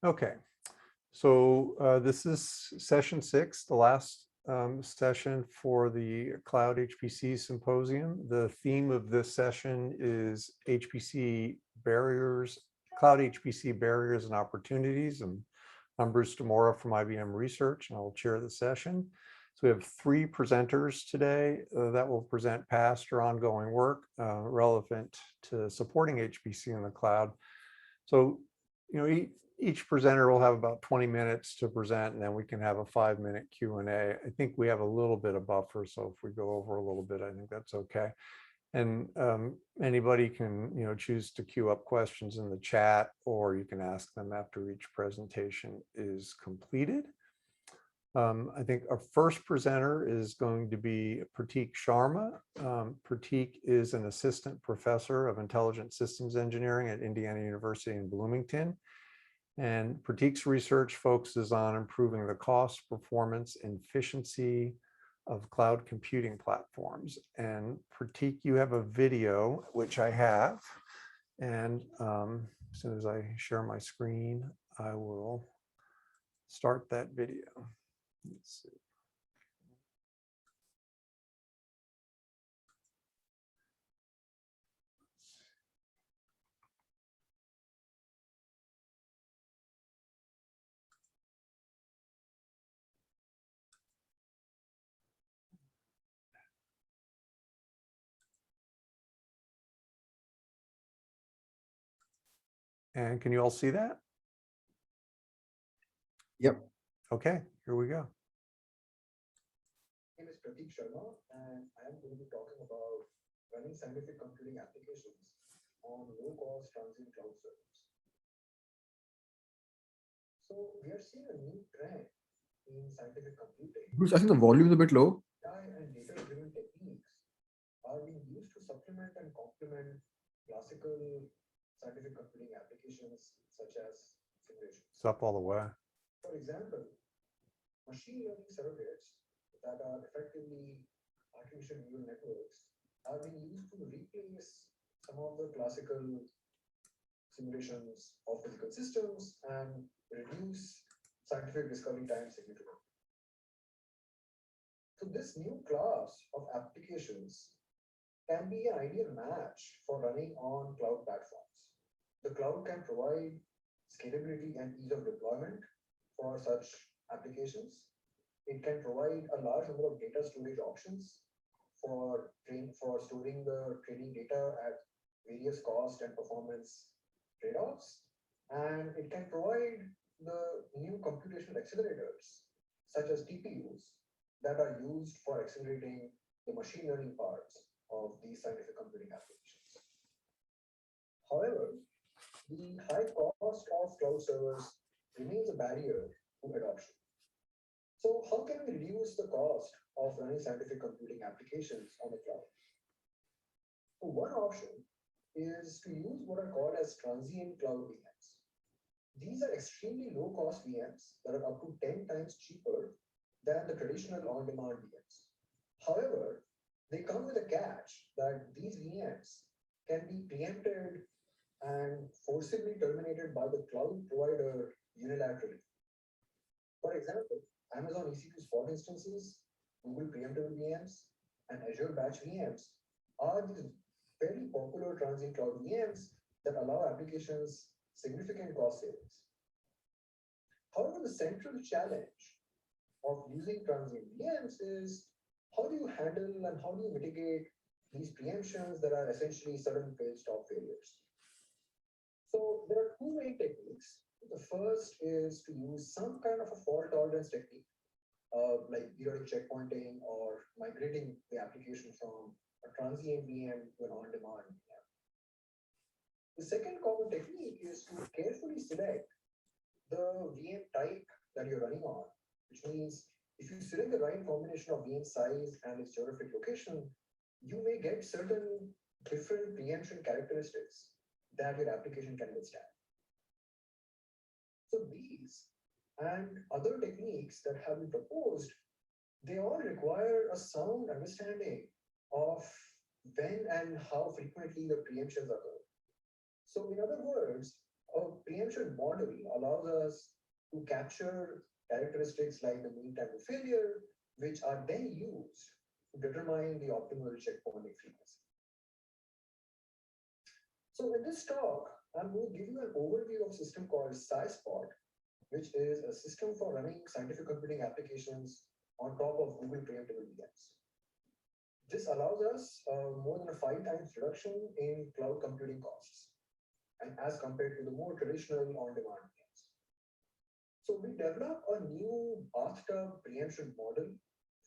Okay, so this is session 6, the last session for the Cloud HPC Symposium. The theme of this session is HPC barriers, Cloud HPC barriers and opportunities. And I'm Bruce Demora from IBM Research, and I will chair the session. So we have 3 presenters today that will present past or ongoing work relevant to supporting HPC in the cloud. So, each presenter will have about 20 minutes to present, and then we can have a 5-minute Q&A. I think we have a little bit of buffer, so if we go over a little bit, I think that's okay. And anybody can, choose to queue up questions in the chat, or you can ask them after each presentation is completed. I think our first presenter is going to be Prateek Sharma. Prateek is an assistant professor of intelligent systems engineering at Indiana University in Bloomington. And Prateek's research focuses on improving the cost, performance, and efficiency of cloud computing platforms. And Prateek, you have a video, which I have. And as soon as I share my screen, I will start that video. Let's see. And can you all see that? Yep. Okay, here we go. My name is Prateek Sharma, and I am going to be talking about running scientific computing applications on low-cost transient cloud servers. So we are seeing a new trend in scientific computing. Bruce, I think the volume is a bit low. AI and data-driven techniques are being used to supplement and complement classical scientific computing applications such as simulations. It's up all the way. For example, machine learning surrogates that are effectively artificial neural networks are being used to replace some of the classical simulations of physical systems and reduce scientific discovery time significantly. So this new class of applications can be an ideal match for running on cloud platforms. The cloud can provide scalability and ease of deployment for such applications. It can provide a large number of data storage options for storing the training data at various cost and performance trade-offs. And it can provide the new computational accelerators, such as TPUs, that are used for accelerating the machine learning parts of these scientific computing applications. However, the high cost of cloud servers remains a barrier to adoption. So how can we reduce the cost of running scientific computing applications on the cloud? So one option is to use what are called as transient cloud VMs. These are extremely low cost VMs that are up to 10 times cheaper than the traditional on-demand VMs. However, they come with a catch that these VMs can be preempted and forcibly terminated by the cloud provider unilaterally. For example, Amazon EC2 Spot instances, Google preemptible VMs, and Azure Batch VMs are these very popular transient cloud VMs that allow applications significant cost savings. However, the central challenge of using transient VMs is how do you handle and how do you mitigate these preemptions that are essentially sudden fail stop failures? So there are 2 main techniques. The first is to use some kind of a fault tolerance technique, like periodic checkpointing or migrating the application from a transient VM to an on-demand VM. The second common technique is to carefully select the VM type that you're running on, which means if you select the right combination of VM size and its geographic location, you may get certain different preemption characteristics that your application can withstand. So these and other techniques that have been proposed, they all require a sound understanding of when and how frequently the preemptions occur. So in other words, A preemption model allows us to capture characteristics like the mean time to failure, which are then used to determine the optimal checkpointing frequency. So in this talk, I'm going to give you an overview of a system called SciSpot, which is a system for running scientific computing applications on top of Google preemptible VMs. This allows us more than a 5 times reduction in cloud computing costs, and as compared to the more traditional on-demand VMs. So we developed a new bathtub preemption model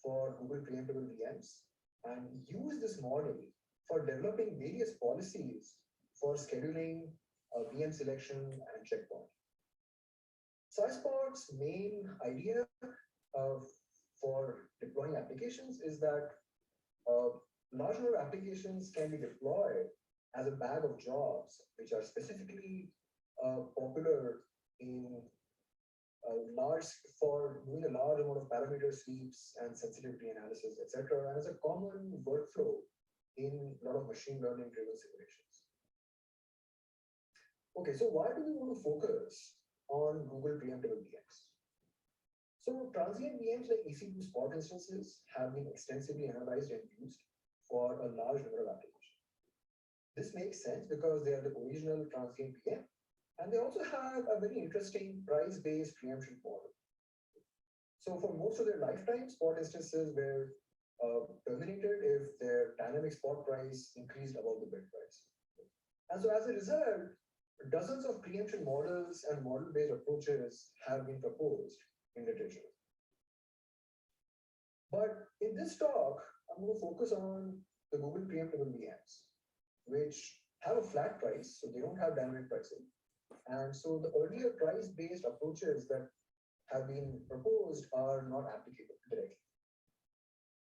for Google preemptible VMs and use this model for developing various policies for scheduling, VM selection, and checkpoint. SciSpot's main idea for deploying applications is that large number of applications can be deployed as a bag of jobs, which are specifically popular in for doing a large amount of parameter sweeps and sensitivity analysis, etc., and as a common workflow in a lot of machine learning driven simulations. Okay, so why do we want to focus on Google preemptible VMs? So transient VMs like EC2 Spot instances have been extensively analyzed and used for a large number of applications. This makes sense because they are the original transient VM, and they also have a very interesting price-based preemption model. So for most of their lifetime, spot instances were terminated if their dynamic spot price increased above the bid price. And so as a result, dozens of preemption models and model-based approaches have been proposed in literature. But in this talk, I'm going to focus on the Google preemptible VMs, which have a flat price, so they don't have dynamic pricing. And so the earlier price-based approaches that have been proposed are not applicable directly.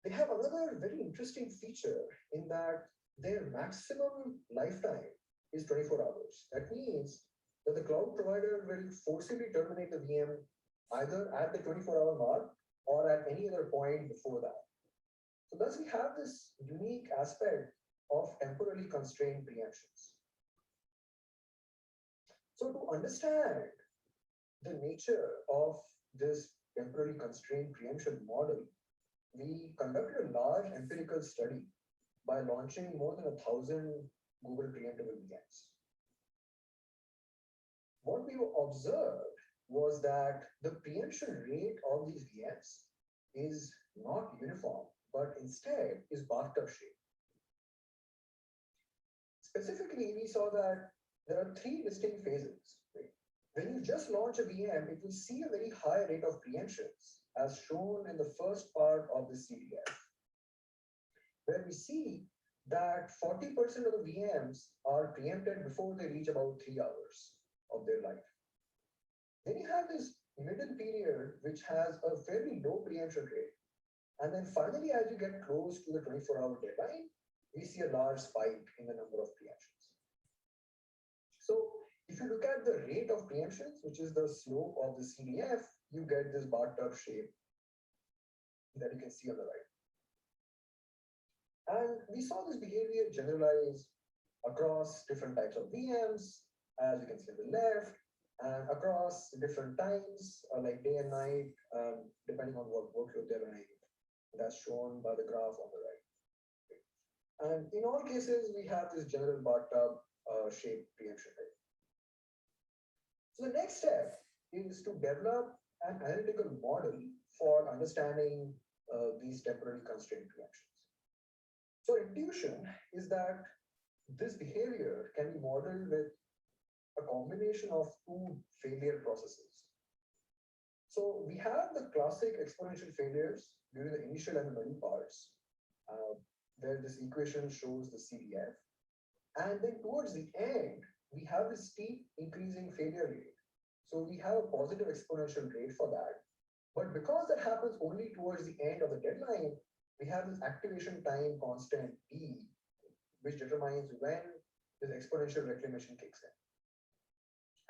They have another very interesting feature in that their maximum lifetime is 24 hours. That means that the cloud provider will forcibly terminate the VM either at the 24-hour mark or at any other point before that. So thus we have this unique aspect of temporally constrained preemptions. So to understand the nature of this temporally constrained preemption model, we conducted a large empirical study by launching more than 1,000 Google preemptible VMs. What we observed was that the preemption rate of these VMs is not uniform, but instead is bathtub shaped. Specifically, we saw that there are 3 distinct phases. Right? When you just launch a VM, it will see a very high rate of preemptions, as shown in the first part of the CDF, where we see that 40% of the VMs are preempted before they reach about 3 hours of their life. Then you have this middle period, which has a fairly low preemption rate. And then finally, as you get close to the 24-hour deadline, we see a large spike in the number of preemptions. So if you look at the rate of preemptions, which is the slope of the CDF, you get this bathtub shape that you can see on the right. And we saw this behavior generalized across different types of VMs, as you can see on the left, and across different times, like day and night, depending on what workload they're running. That's shown by the graph on the right. And in all cases, we have this general bathtub shape preemption rate. So the next step is to develop an analytical model for understanding these temporally constrained preemptions. So intuition is that this behavior can be modeled with a combination of 2 failure processes. So we have the classic exponential failures during the initial and the middle parts, where this equation shows the CDF. And then towards the end, we have this steep increasing failure rate. So we have a positive exponential rate for that. But because that happens only towards the end of the deadline, we have this activation time constant E, which determines when this exponential reclamation kicks in.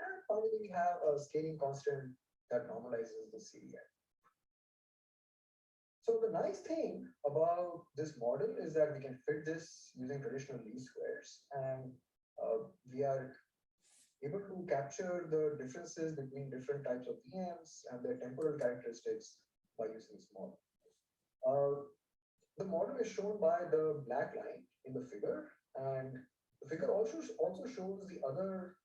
And finally, we have a scaling constant that normalizes the CDF. So the nice thing about this model is that we can fit this using traditional least squares, and we are able to capture the differences between different types of VMs and their temporal characteristics by using this model. The model is shown by the black line in the figure, and the figure also shows the other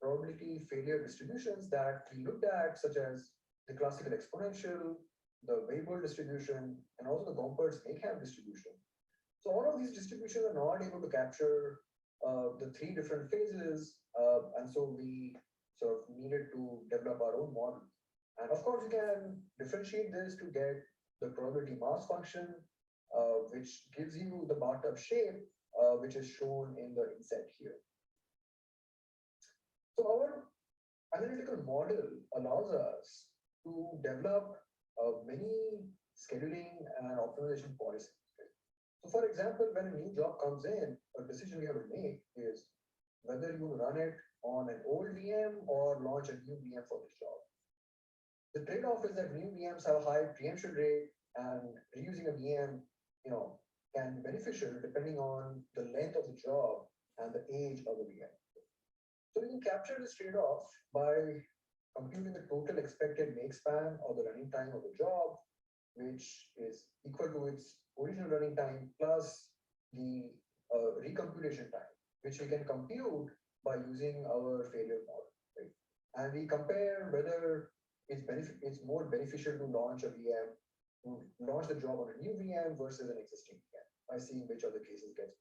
probability failure distributions that we looked at, such as the classical exponential, the Weibull distribution, and also the Gompertz-Makeham distribution. So all of these distributions are not able to capture the three different phases, and so we sort of needed to develop our own model. And of course, you can differentiate this to get the probability mass function, which gives you the bar-top shape, which is shown in the inset here. So our analytical model allows us to develop many scheduling and optimization policies. So for example, when a new job comes in, a decision we have to make is whether you run it on an old VM or launch a new VM for this job. The trade-off is that new VMs have a high preemption rate, and reusing a VM, can be beneficial depending on the length of the job and the age of the VM. So we can capture this trade-off by computing the total expected make span or the running time of the job, which is equal to its original running time plus the recomputation time, which we can compute by using our failure model. Right? And we compare whether it's more beneficial to launch a VM, to launch the job on a new VM versus an existing VM by seeing which of the cases gets.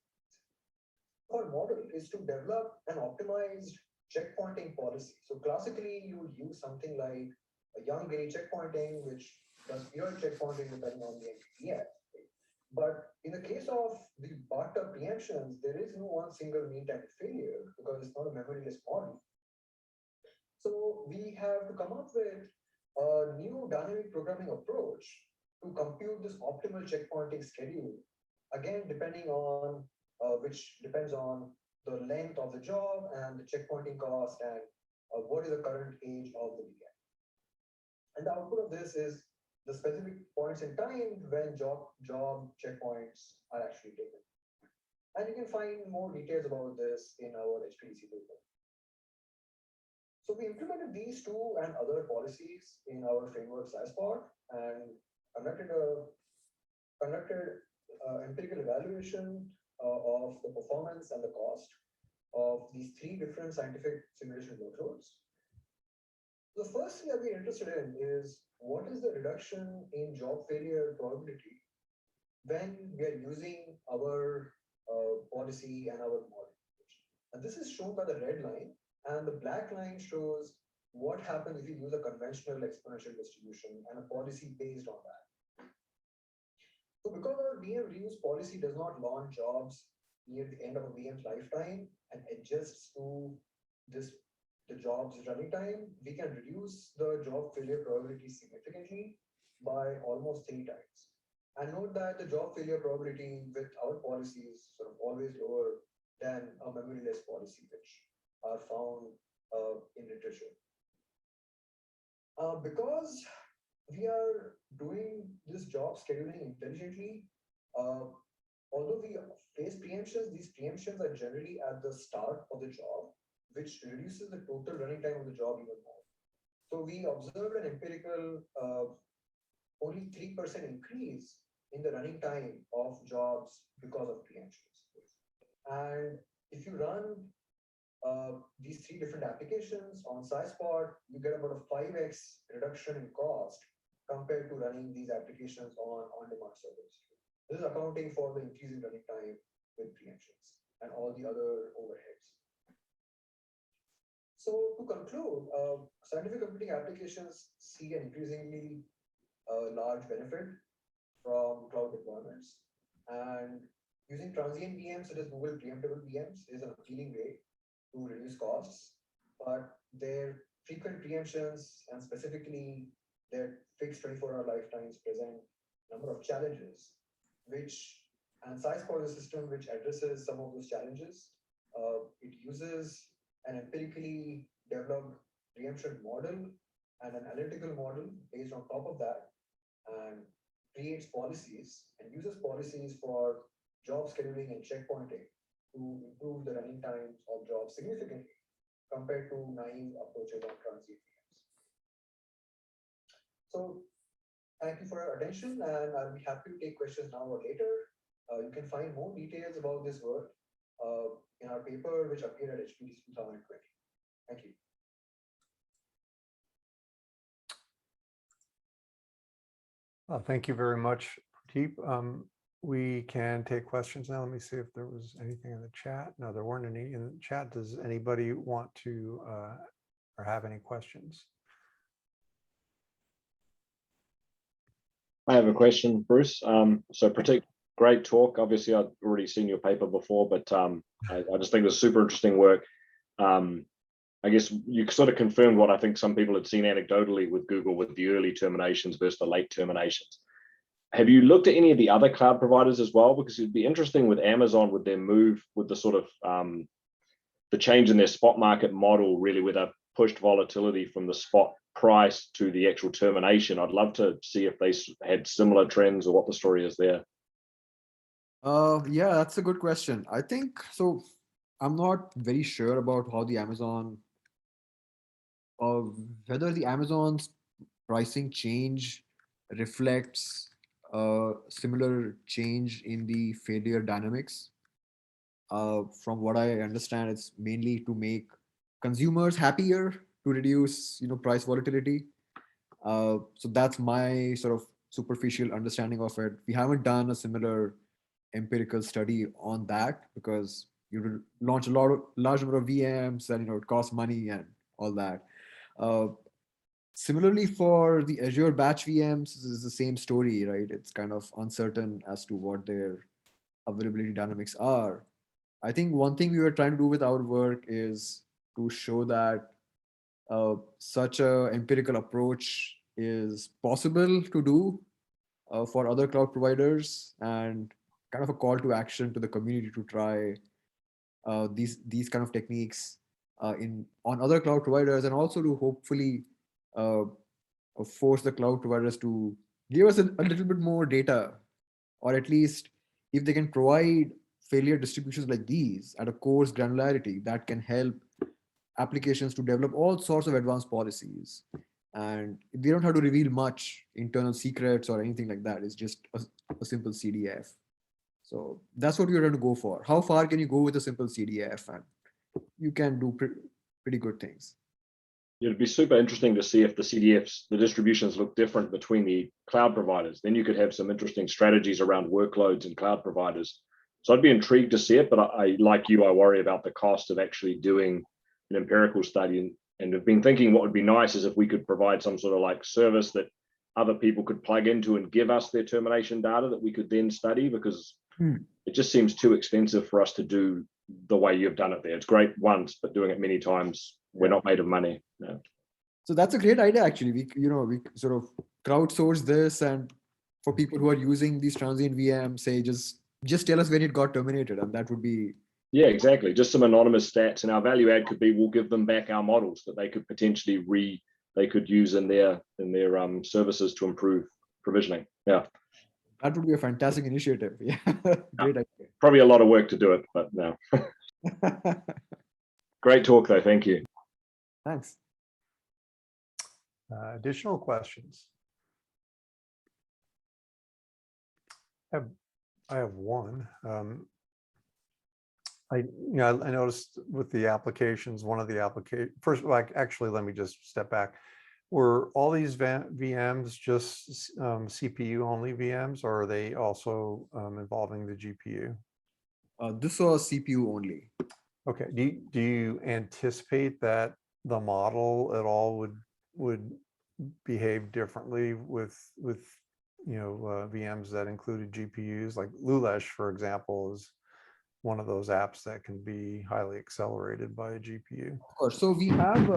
Our model is to develop an optimized checkpointing policy. So classically, you would use something like a Young-Gray checkpointing, which does pure checkpointing depending on the NPTF. But in the case of the bar-top preemptions, there is no one single mean time to failure because it's not a memoryless model. So we have to come up with a new dynamic programming approach to compute this optimal checkpointing schedule, again, depending on which depends on the length of the job and the checkpointing cost and what is the current age of the VM. And the output of this is the specific points in time when job checkpoints are actually taken. And you can find more details about this in our HPC paper. So we implemented these two and other policies in our framework SciSpot and conducted empirical evaluation of the performance and the cost of these three different scientific simulation workloads. The first thing that we're interested in is what is the reduction in job failure probability when we are using our policy and our model. And this is shown by the red line, and the black line shows what happens if you use a conventional exponential distribution and a policy based on that. So because our VM reuse policy does not launch jobs near the end of a VM's lifetime and adjusts to the job's running time, we can reduce the job failure probability significantly by almost 3 times. And note that the job failure probability with our policy is sort of always lower than a memoryless policy, which are found in literature. Because we are doing this job scheduling intelligently, although we face preemptions, these preemptions are generally at the start of the job, which reduces the total running time of the job even more. So we observed an empirical only 3% increase in the running time of jobs because of preemptions. And if you run these 3 different applications on SciSpot, you get about a 5x reduction in cost compared to running these applications on on-demand servers. This is accounting for the increase in running time with preemptions and all the other overheads. So to conclude, scientific computing applications see an increasingly large benefit from cloud deployments, and using transient VMs such as Google preemptible VMs is an appealing way to reduce costs, but their frequent preemptions and specifically their fixed 24-hour lifetimes present a number of challenges, and SciSpot is a system which addresses some of those challenges. It uses an empirically developed preemption model and an analytical model based on top of that, and creates policies and uses policies for job scheduling and checkpointing to improve the running times of jobs significantly. compared to naive approaches on transient VMs. So thank you for your attention, and I'll be happy to take questions now or later. You can find more details about this work in our paper, which appeared at HPC 2020. Thank you. Thank you very much, Prateek. We can take questions now. Let me see if there was anything in the chat. No, there weren't any in the chat. Does anybody want to or have any questions? I have a question, Bruce. So Pratik, great talk. Obviously, I've already seen your paper before, but I just think it's super interesting work. I guess you sort of confirmed what I think some people had seen anecdotally with Google with the early terminations versus the late terminations. Have you looked at any of the other cloud providers as well? Because it'd be interesting with Amazon, with their move, with the sort of the change in their spot market model, really, where they've pushed volatility from the spot price to the actual termination. I'd love to see if they had similar trends or what the story is there. Yeah, that's a good question. I think so. I'm not very sure about how the Amazon, whether the Amazon's pricing change reflects a similar change in the failure dynamics. From what I understand, it's mainly to make consumers happier, to reduce, price volatility. So that's my sort of superficial understanding of it. We haven't done a similar empirical study on that because you launch a large number of VMs and it costs money and all that. Similarly, for the Azure batch VMs, this is the same story, right? It's kind of uncertain as to what their availability dynamics are. I think one thing we were trying to do with our work is to show that such a empirical approach is possible to do for other cloud providers, and kind of a call to action to the community to try these kind of techniques on other cloud providers, and also to hopefully force the cloud providers to give us a little bit more data, or at least if they can provide failure distributions like these at a coarse granularity that can help applications to develop all sorts of advanced policies. And they don't have to reveal much internal secrets or anything like that. It's just a simple CDF. So that's what we're going to go for. How far can you go with a simple CDF? And you can do pretty good things. It'd be super interesting to see if the CDFs, the distributions look different between the cloud providers. Then you could have some interesting strategies around workloads and cloud providers. So I'd be intrigued to see it, but I like you, I worry about the cost of actually doing an empirical study, and have been thinking what would be nice is if we could provide some sort of like service that other people could plug into and give us their termination data that we could then study, because it just seems too expensive for us to do the way you've done it there. It's great once, but doing it many times, we're not made of money. No. So that's a great idea, actually. We sort of crowdsource this, and for people who are using these transient VMs, say just tell us when it got terminated, and that would be. Yeah, exactly. Just some anonymous stats, and our value add could be we'll give them back our models that they could potentially they could use in their services to improve provisioning. Yeah. That would be a fantastic initiative. Yeah, great idea. Probably a lot of work to do it, but no. Great talk, though. Thank you. Thanks. Additional questions? I have one. I noticed with the applications, one of the first, actually, let me just step back. Were all these VMs just CPU only VMs, or are they also involving the GPU? This was CPU only. Okay. Do you anticipate that the model at all would behave differently with VMs that included GPUs? Like Lulesh, for example, is one of those apps that can be highly accelerated by a GPU. Of course. So we have,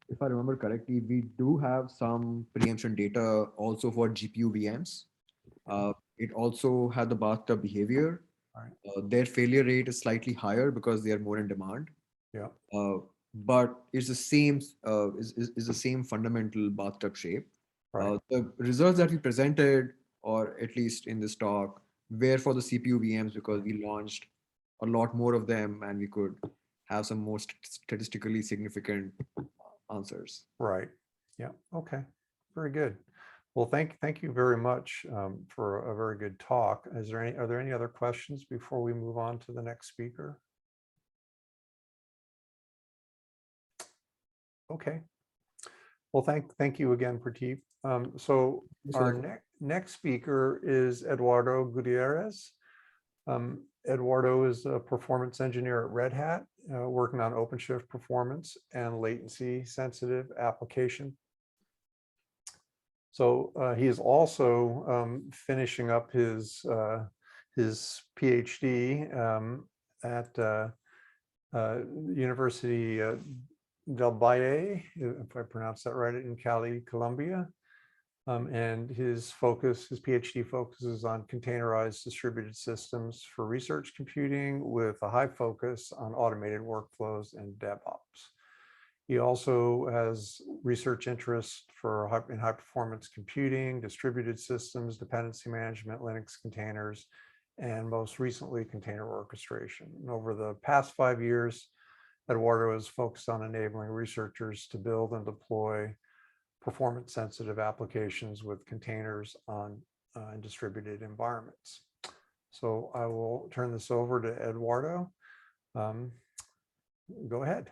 if I remember correctly, we do have some preemption data also for GPU VMs. It also had the bathtub behavior. Right. Their failure rate is slightly higher because they are more in demand. Yeah. But it's the same is the same fundamental bathtub shape. Right. The results that we presented, or at least in this talk, were for the CPU VMs because we launched a lot more of them, and we could have some more statistically significant answers. Right. Yeah. Okay. Very good. Well, thank you very much for a very good talk. Are there any other questions before we move on to the next speaker? Okay. Well, thank you again, Prateek. So our next speaker is Eduardo Gutierrez. Eduardo is a performance engineer at Red Hat, working on Openshift performance and latency sensitive application. So he is also finishing up his PhD at University del Valle, if I pronounce that right, in Cali, Colombia. And his PhD focuses on containerized distributed systems for research computing with a high focus on automated workflows and DevOps. He also has research interests in high performance computing, distributed systems, dependency management, Linux containers, and most recently container orchestration. And over the past 5 years, Eduardo is focused on enabling researchers to build and deploy performance sensitive applications with containers on distributed environments. So I will turn this over to Eduardo. Go ahead.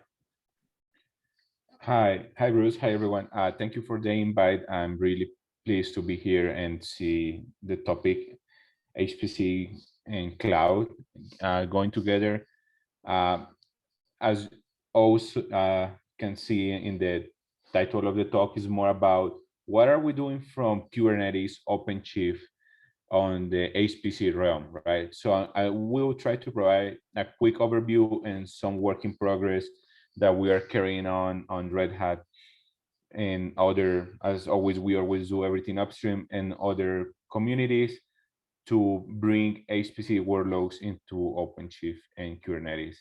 Hi, Bruce. Hi, everyone. Thank you for the invite. I'm really pleased to be here and see the topic HPC and cloud going together. As also can see in the title of the talk is more about what are we doing from Kubernetes, Openshift on the HPC realm, right? So I will try to provide a quick overview and some work in progress that we are carrying on Red Hat and other, as always, we always do everything upstream and other communities to bring HPC workloads into Openshift and Kubernetes.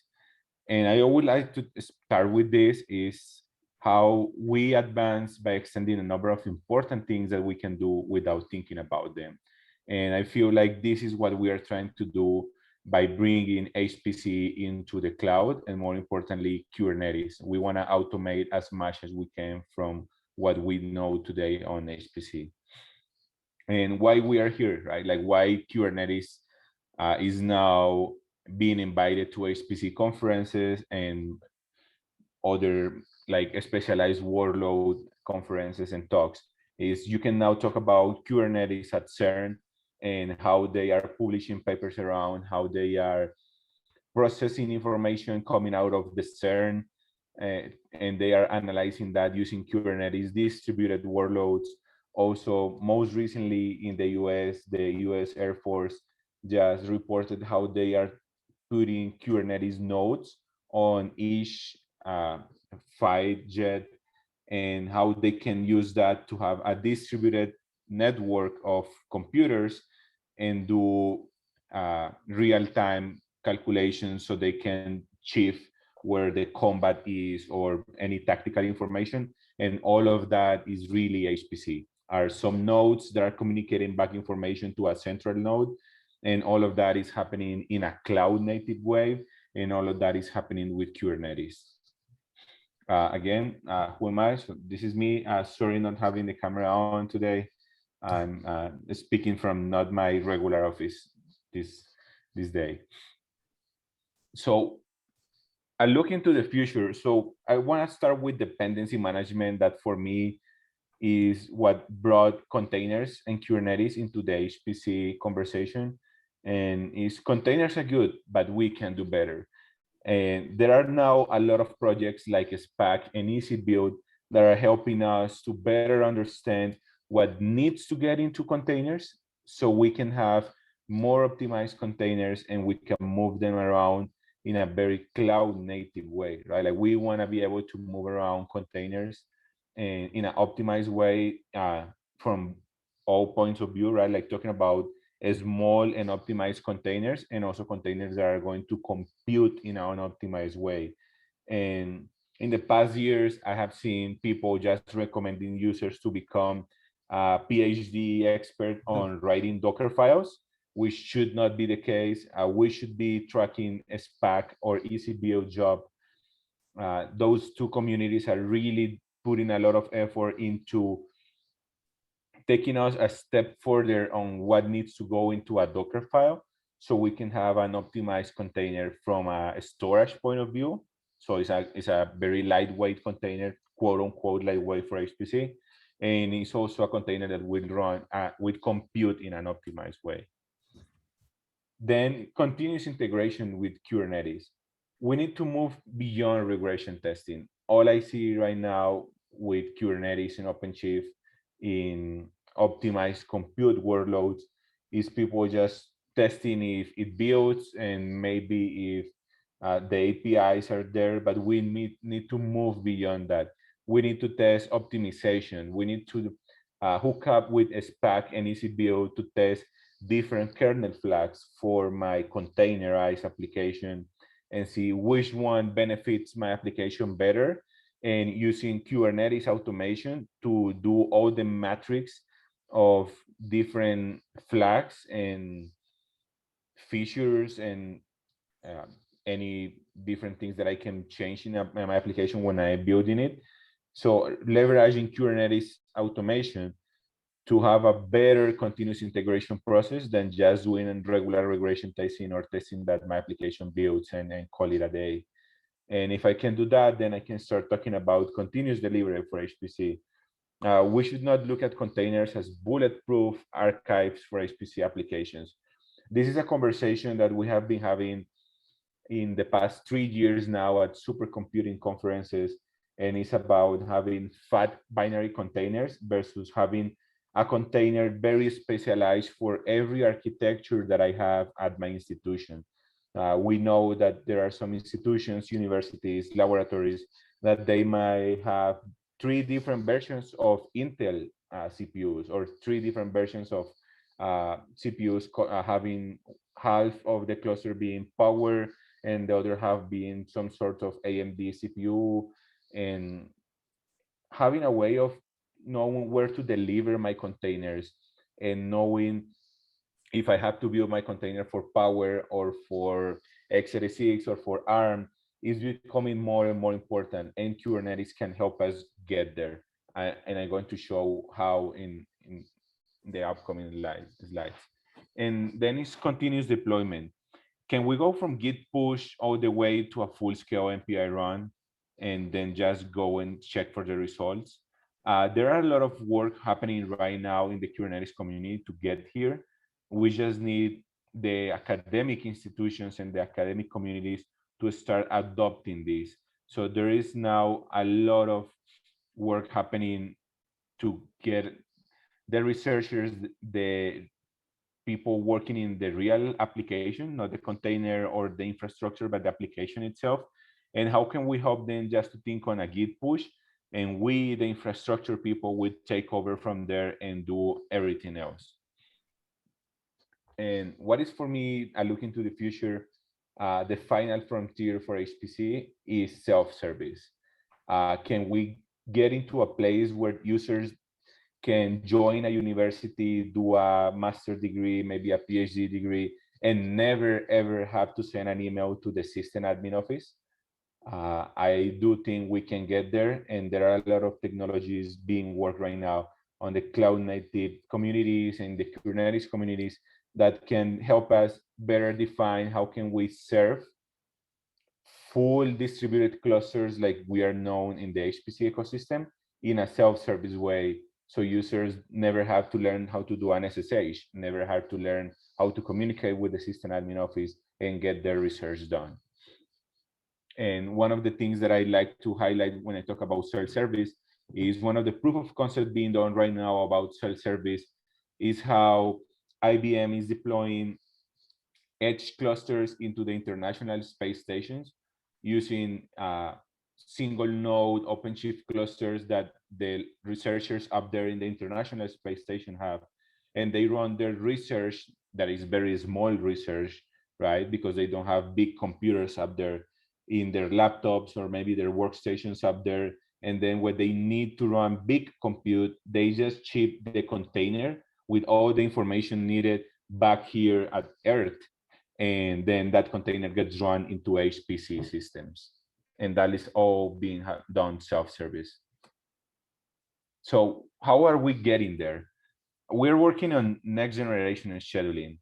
And I would like to start with this is how we advance by extending a number of important things that we can do without thinking about them. And I feel like this is what we are trying to do by bringing HPC into the cloud and more importantly, Kubernetes. We want to automate as much as we can from what we know today on HPC. And why we are here, right? Like why Kubernetes is now being invited to HPC conferences and other like specialized workload conferences and talks is you can now talk about Kubernetes at CERN and how they are publishing papers around how they are processing information coming out of the CERN and they are analyzing that using Kubernetes distributed workloads. Also, most recently in the US Air Force just reported how they are putting Kubernetes nodes on each fighter jet and how they can use that to have a distributed network of computers and do real-time calculations so they can shift where the combat is or any tactical information. And all of that is really HPC. Are some nodes that are communicating back information to a central node. And all of that is happening in a cloud native way. And all of that is happening with Kubernetes. Again, who am I? So this is me. Sorry not having the camera on today. I'm speaking from not my regular office this day. So I look into the future. So I want to start with dependency management. That for me is what brought containers and Kubernetes into the HPC conversation. And is containers are good, but we can do better. And there are now a lot of projects like SPAC and EasyBuild that are helping us to better understand what needs to get into containers so we can have more optimized containers and we can move them around in a very cloud native way, right? Like we want to be able to move around containers and in an optimized way from all points of view, right? Like talking about small and optimized containers and also containers that are going to compute in an optimized way. And in the past years, I have seen people just recommending users to become a PhD expert on writing Docker files, which should not be the case. We should be tracking a SPAC or EasyBuild job those two communities are really putting a lot of effort into taking us a step further on what needs to go into a Docker file so we can have an optimized container from a storage point of view. So it's a very lightweight container, quote unquote, lightweight for HPC. And it's also a container that will run with compute in an optimized way. Then continuous integration with Kubernetes. We need to move beyond regression testing. All I see right now with Kubernetes and Openshift in optimized compute workloads is people just testing if it builds and maybe if the APIs are there, but we need to move beyond that. We need to test optimization. We need to hook up with a SPAC and ECBO to test different kernel flags for my containerized application and see which one benefits my application better, and using Kubernetes automation to do all the metrics of different flags and features and any different things that I can change in my application when I'm building it. So leveraging Kubernetes automation to have a better continuous integration process than just doing a regular regression testing or testing that my application builds and call it a day. And if I can do that, then I can start talking about continuous delivery for HPC. We should not look at containers as bulletproof archives for HPC applications. This is a conversation that we have been having in the past 3 years now at supercomputing conferences, and it's about having fat binary containers versus having a container very specialized for every architecture that I have at my institution. We know that there are some institutions, universities, laboratories, that they might have 3 different versions of Intel CPUs or 3 different versions of CPUs having half of the cluster being power and the other half being some sort of AMD CPU, and having a way of knowing where to deliver my containers and knowing if I have to build my container for power or for x86 or for ARM is becoming more and more important, and Kubernetes can help us get there. And I'm going to show how in the upcoming slides. And then it's continuous deployment. Can we go from Git push all the way to a full-scale MPI run and then just go and check for the results? There are a lot of work happening right now in the Kubernetes community to get here. We just need the academic institutions and the academic communities to start adopting this. So there is now a lot of work happening to get the researchers, the people working in the real application, not the container or the infrastructure, but the application itself. And how can we help them just to think on a Git push, and we, the infrastructure people, would take over from there and do everything else. And what is for me, I look into the future, the final frontier for HPC is self-service. Can we get into a place where users can join a university, do a master's degree, maybe a PhD degree, and never ever have to send an email to the system admin office? I do think we can get there, and there are a lot of technologies being worked right now on the cloud native communities and the Kubernetes communities that can help us better define how can we serve full distributed clusters like we are known in the HPC ecosystem in a self-service way. So users never have to learn how to do an SSH, never have to learn how to communicate with the system admin office and get their research done. And one of the things that I like to highlight when I talk about self-service is one of the proof of concept being done right now about self-service is how IBM is deploying edge clusters into the International Space Stations using single node OpenShift clusters that the researchers up there in the International Space Station have. And they run their research that is very small research, right? Because they don't have big computers up there in their laptops or maybe their workstations up there. And then when they need to run big compute, they just ship the container with all the information needed back here at Earth. And then that container gets run into HPC systems. and that is all being done self-service. So how are we getting there? We're working on next generation scheduling.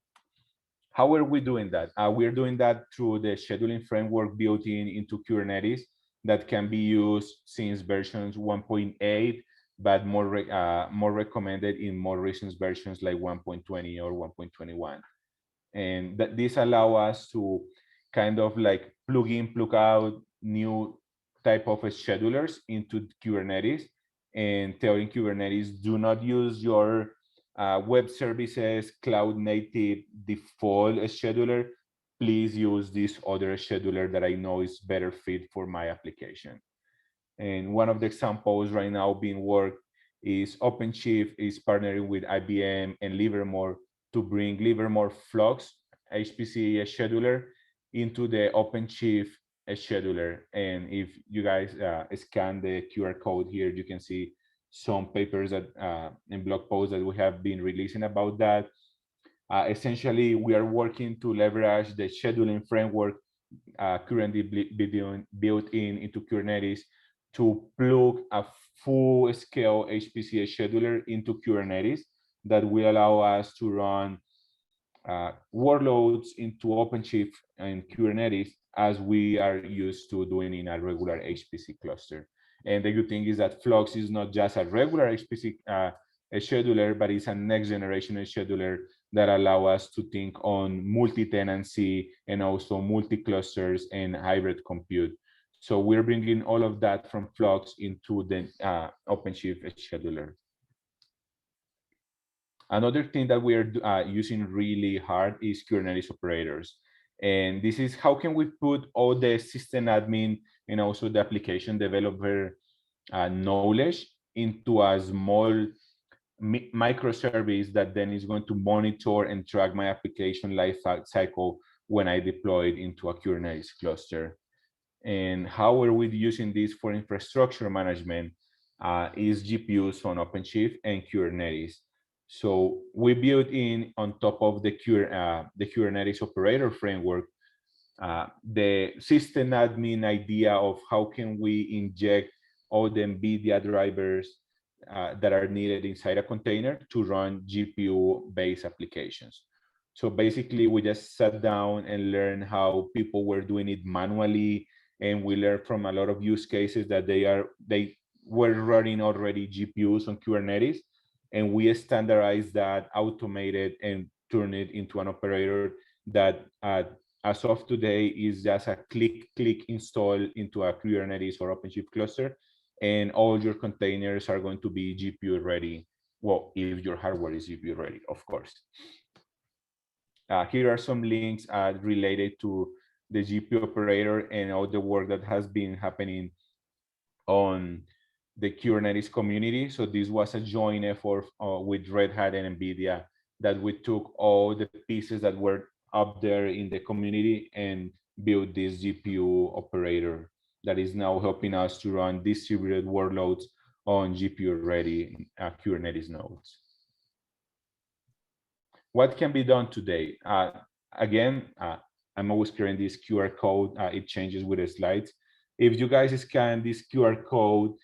How are we doing that? We're doing that through the scheduling framework built into Kubernetes that can be used since versions 1.8, but more recommended in more recent versions like 1.20 or 1.21. And that this allow us to kind of like plug in, plug out new type of schedulers into Kubernetes, and telling Kubernetes, do not use your web services cloud native default scheduler. Please use this other scheduler that I know is better fit for my application. And one of the examples right now being worked is Openshift is partnering with IBM and Livermore to bring Livermore Flux HPC scheduler into the Openshift scheduler. And if you guys scan the QR code here, you can see some papers that and blog posts that we have been releasing about that. Essentially, we are working to leverage the scheduling framework currently built into Kubernetes to plug a full-scale HPC scheduler into Kubernetes that will allow us to run workloads into OpenShift and Kubernetes as we are used to doing in a regular HPC cluster. And the good thing is that Flux is not just a regular HPC scheduler, but it's a next generation scheduler that allow us to think on multi-tenancy and also multi-clusters and hybrid compute. So we're bringing all of that from Flux into the OpenShift scheduler. Another thing that we are using really hard is Kubernetes operators. And this is how can we put all the system admin and also the application developer knowledge into a small microservice that then is going to monitor and track my application life cycle when I deploy it into a Kubernetes cluster. And how are we using this for infrastructure management is GPUs on OpenShift and Kubernetes. So we built in on top of the Kubernetes operator framework, the system admin idea of how can we inject all the NVIDIA drivers that are needed inside a container to run GPU-based applications. So basically, we just sat down and learned how people were doing it manually, and we learned from a lot of use cases that they were running already GPUs on Kubernetes, and we standardized that, automated, and turned it into an operator that as of today is just a click install into a Kubernetes or OpenShift cluster, and all your containers are going to be GPU ready. Well, if your hardware is GPU ready, of course. Here are some links related to the GPU operator and all the work that has been happening on the Kubernetes community. So this was a joint effort with Red Hat and NVIDIA that we took all the pieces that were up there in the community and built this GPU operator that is now helping us to run distributed workloads on GPU-ready Kubernetes nodes. What can be done today? Again, I'm always carrying this QR code. It changes with the slides. If you guys scan this QR code,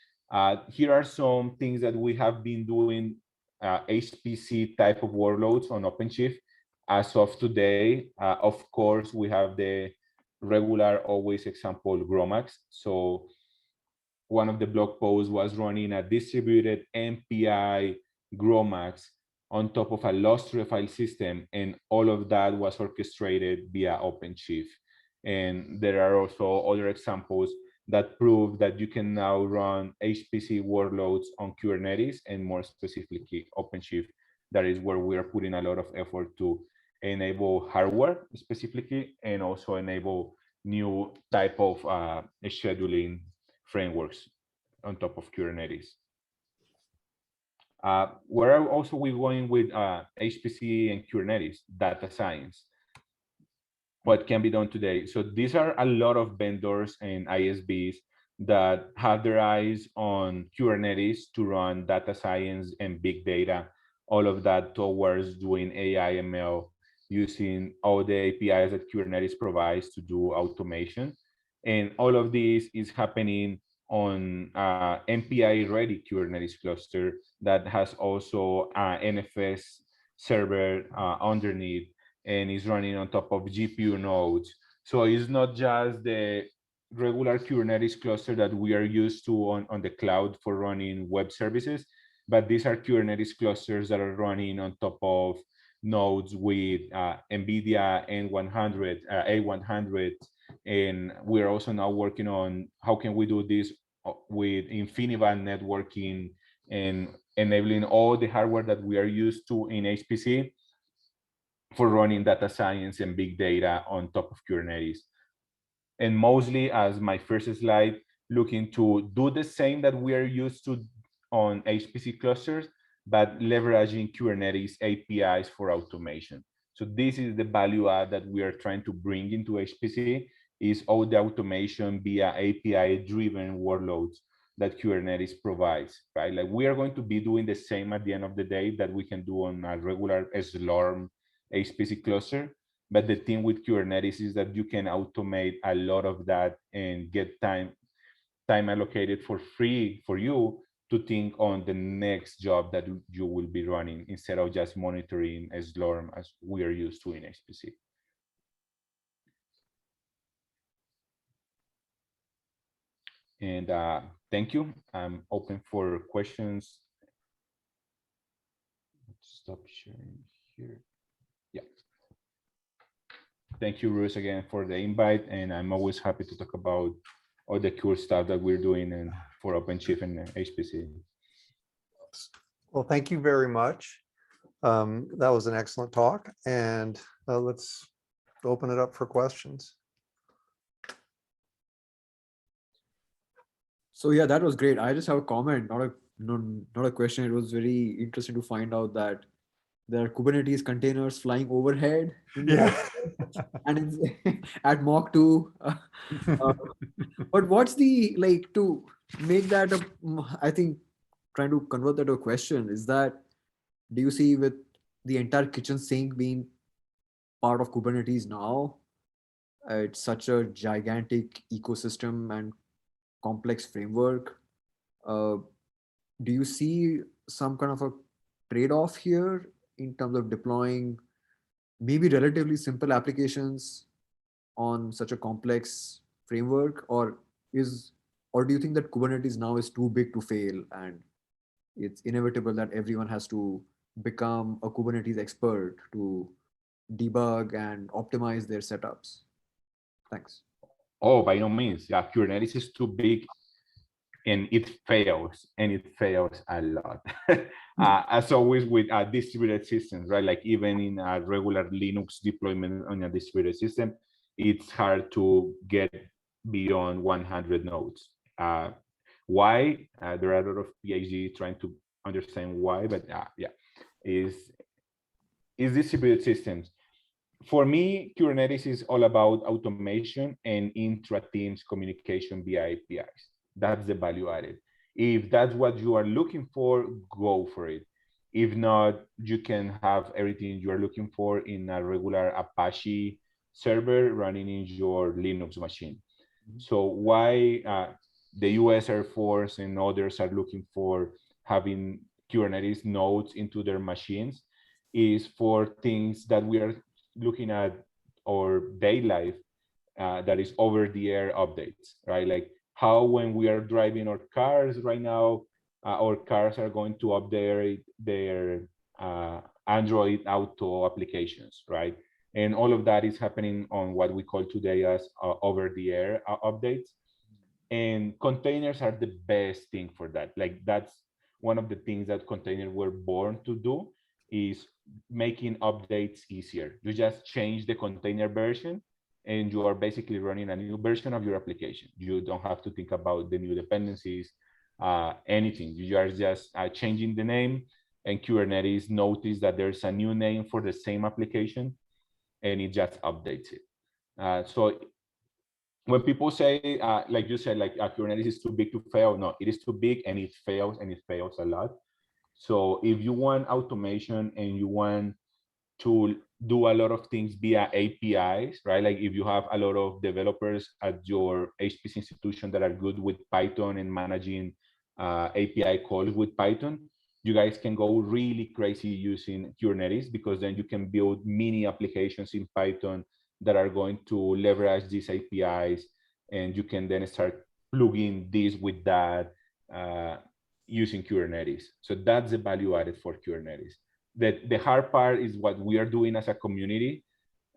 here are some things that we have been doing HPC type of workloads on OpenShift. As of today, of course, we have the regular always example GROMACS. So one of the blog posts was running a distributed MPI GROMACS on top of a lost file system, and all of that was orchestrated via OpenShift. And there are also other examples that prove that you can now run HPC workloads on Kubernetes, and more specifically OpenShift. That is where we are putting a lot of effort to enable hardware specifically, and also enable new type of scheduling frameworks on top of Kubernetes. Where are also we going with HPC and Kubernetes? Data science. What can be done today? So these are a lot of vendors and ISVs that have their eyes on Kubernetes to run data science and big data, all of that towards doing AI, ML, using all the APIs that Kubernetes provides to do automation. And all of this is happening on MPI ready Kubernetes cluster that has also NFS server underneath and is running on top of GPU nodes. So it's not just the regular Kubernetes cluster that we are used to on the cloud for running web services, but these are Kubernetes clusters that are running on top of nodes with NVIDIA N100, A100, and we're also now working on how can we do this with InfiniBand networking and enabling all the hardware that we are used to in HPC for running data science and big data on top of Kubernetes. And mostly, as my first slide, looking to do the same that we are used to on HPC clusters, but leveraging Kubernetes APIs for automation. So this is the value add that we are trying to bring into HPC, is all the automation via API-driven workloads that Kubernetes provides, right? Like we are going to be doing the same at the end of the day that we can do on a regular Slurm HPC cluster. But the thing with Kubernetes is that you can automate a lot of that and get time allocated for free for you to think on the next job that you will be running instead of just monitoring a Slurm as we are used to in HPC. And thank you. I'm open for questions. Let's stop sharing here. Yeah. Thank you, Bruce, again for the invite. And I'm always happy to talk about all the cool stuff that we're doing and for Openshift and HPC. Well, thank you very much. That was an excellent talk, and let's open it up for questions. So yeah, that was great. I just have a comment, not a question. It was very interesting to find out that there are Kubernetes containers flying overhead. Yeah. And it's at Mach 2. But what's the, like, to make that, I think, trying to convert that to a question, is that, do you see with the entire kitchen sink being part of Kubernetes now, it's such a gigantic ecosystem and complex framework. Do you see some kind of a trade-off here in terms of deploying maybe relatively simple applications on such a complex framework, or do you think that Kubernetes now is too big to fail and it's inevitable that everyone has to become a Kubernetes expert to debug and optimize their setups? Thanks. Oh, by no means. Yeah, Kubernetes is too big and it fails a lot. As always with distributed systems, right? Like even in a regular Linux deployment on a distributed system, it's hard to get beyond 100 nodes. Why? There are a lot of PhD trying to understand why, but yeah, is distributed systems. For me, Kubernetes is all about automation and intra-teams communication via APIs. That's the value added. If that's what you are looking for, go for it. If not, you can have everything you are looking for in a regular Apache server running in your Linux machine. So why the US Air Force and others are looking for having Kubernetes nodes into their machines is for things that we are looking at our day life that is over the air updates, right? Like how when we are driving our cars right now, our cars are going to update their Android Auto applications, right? And all of that is happening on what we call today as over the air updates. And containers are the best thing for that. Like that's one of the things that containers were born to do, is making updates easier. You just change the container version and you are basically running a new version of your application. You don't have to think about the new dependencies, anything. You are just changing the name, and Kubernetes notice that there's a new name for the same application and it just updates it. So when people say, like you said, like Kubernetes is too big to fail, no, it is too big and it fails a lot. So if you want automation and you want to do a lot of things via APIs, right? Like if you have a lot of developers at your HPC institution that are good with Python and managing API calls with Python, you guys can go really crazy using Kubernetes, because then you can build mini applications in Python that are going to leverage these APIs, and you can then start plugging this with that using Kubernetes. So that's the value added for Kubernetes. The hard part is what we are doing as a community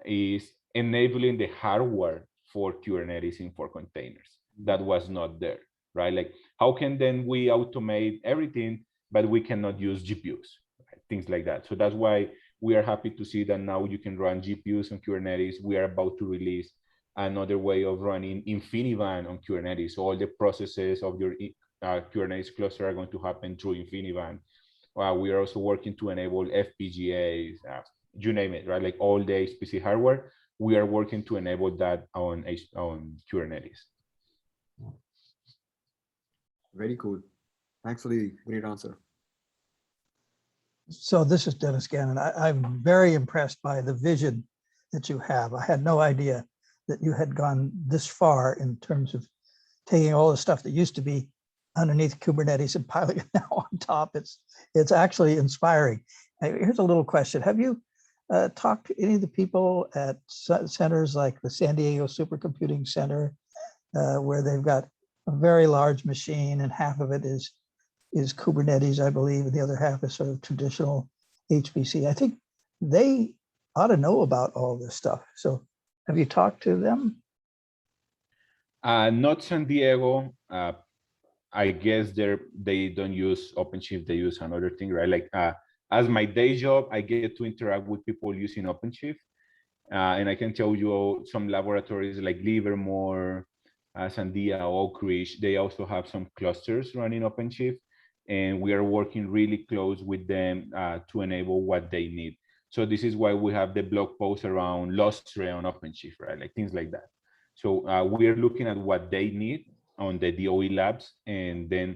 is enabling the hardware for Kubernetes and for containers. That was not there, right? Like, how can then we automate everything, but we cannot use GPUs, right? Things like that. So that's why we are happy to see that now you can run GPUs on Kubernetes. We are about to release another way of running InfiniBand on Kubernetes. So all the processes of your Kubernetes cluster are going to happen through InfiniBand. We are also working to enable FPGAs, you name it, right? Like all the HPC hardware, we are working to enable that on Kubernetes. Very cool. Thanks for the great answer. So this is Dennis Gannon. I'm very impressed by the vision that you have. I had no idea that you had gone this far in terms of taking all the stuff that used to be underneath Kubernetes and piling it now on top. It's actually inspiring. Here's a little question. Have you talked to any of the people at centers like the San Diego Supercomputing Center, where they've got a very large machine and half of it is Kubernetes, I believe, and the other half is sort of traditional HPC. I think they ought to know about all this stuff. So have you talked to them? Not San Diego. I guess they don't use OpenShift, they use another thing, right? Like as my day job, I get to interact with people using OpenShift. And I can tell you some laboratories like Livermore, Sandia, Oak Ridge, they also have some clusters running OpenShift. And we are working really close with them to enable what they need. So this is why we have the blog post around Lustre on OpenShift, right? Like things like that. So we are looking at what they need on the DOE labs. And then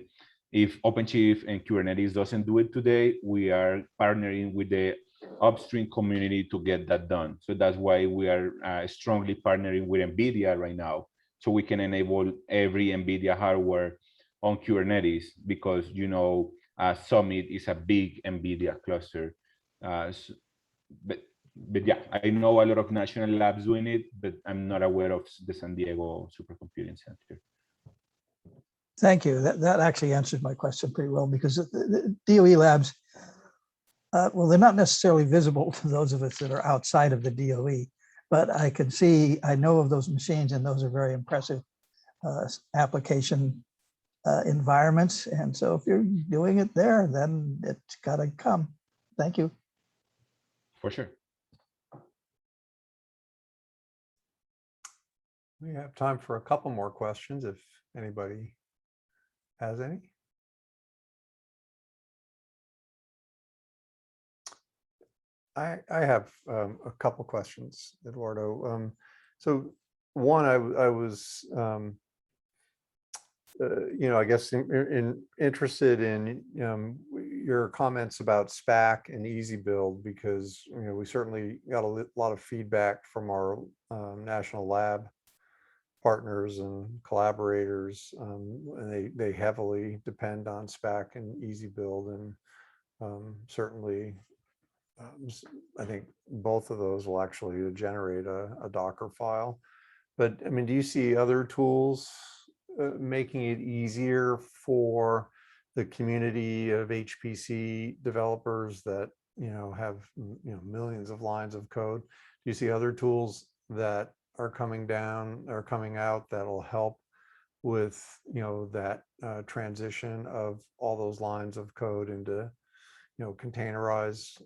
if OpenShift and Kubernetes doesn't do it today, we are partnering with the upstream community to get that done. So that's why we are strongly partnering with NVIDIA right now. So we can enable every NVIDIA hardware on Kubernetes, because, you know, Summit is a big NVIDIA cluster. But yeah, I know a lot of national labs doing it, but I'm not aware of the San Diego Supercomputing Center. Thank you. That actually answers my question pretty well, because the DOE labs, well, they're not necessarily visible to those of us that are outside of the DOE, but I know of those machines, and those are very impressive application environments. And so if you're doing it there, then it's got to come. Thank you. For sure. We have time for a couple more questions if anybody has any. I have a couple questions, Eduardo. So one, I was, I guess interested in your comments about SPAC and Easy Build, because we certainly got a lot of feedback from our national lab partners and collaborators, and they heavily depend on SPAC and Easy Build, and certainly I think both of those will actually generate a Docker file. But I mean, do you see other tools making it easier for the community of HPC developers that have millions of lines of code? Do you see other tools that are coming out that'll help with that transition of all those lines of code into containerized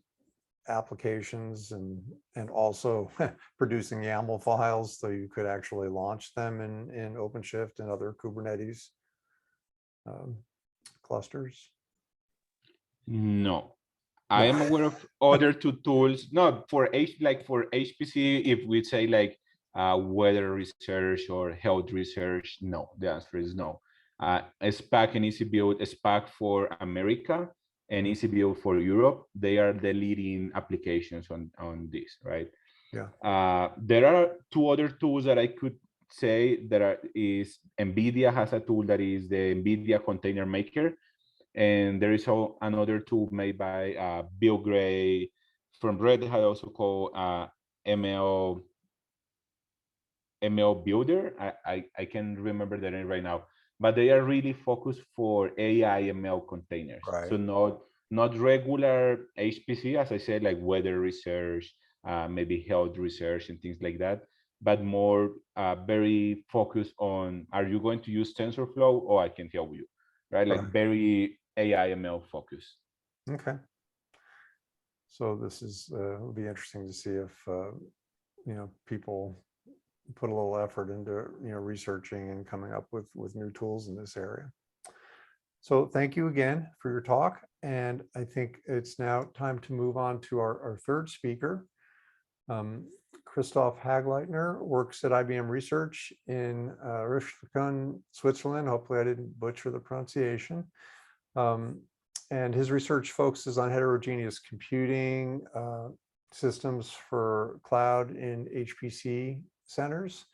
applications, and also producing YAML files so you could actually launch them in OpenShift and other Kubernetes clusters? No, I am aware of other two tools. Not for for HPC, if we say like weather research or health research, no, the answer is no. SPAC and Easy Build, SPAC for America and EasyBuild for Europe. They are the leading applications on this, right? Yeah. There are two other tools that I could say that is NVIDIA has a tool that is the NVIDIA Container Maker. And there is another tool made by Bill Gray from Red Hat, also called ML Builder. I can't remember the name right now, but they are really focused for AI ML containers. Right. So not regular HPC, as I said, like weather research, maybe health research and things like that, but more very focused on, are you going to use TensorFlow? Or I can help you, right? Like very AI ML focused. Okay. So this is will be interesting to see if people put a little effort into researching and coming up with new tools in this area. So thank you again for your talk, and I think it's now time to move on to our third speaker. Christoph Hagleitner works at IBM Research in Richthofen, Switzerland. Hopefully I didn't butcher the pronunciation. And his research focuses on heterogeneous computing systems for cloud in HPC centers.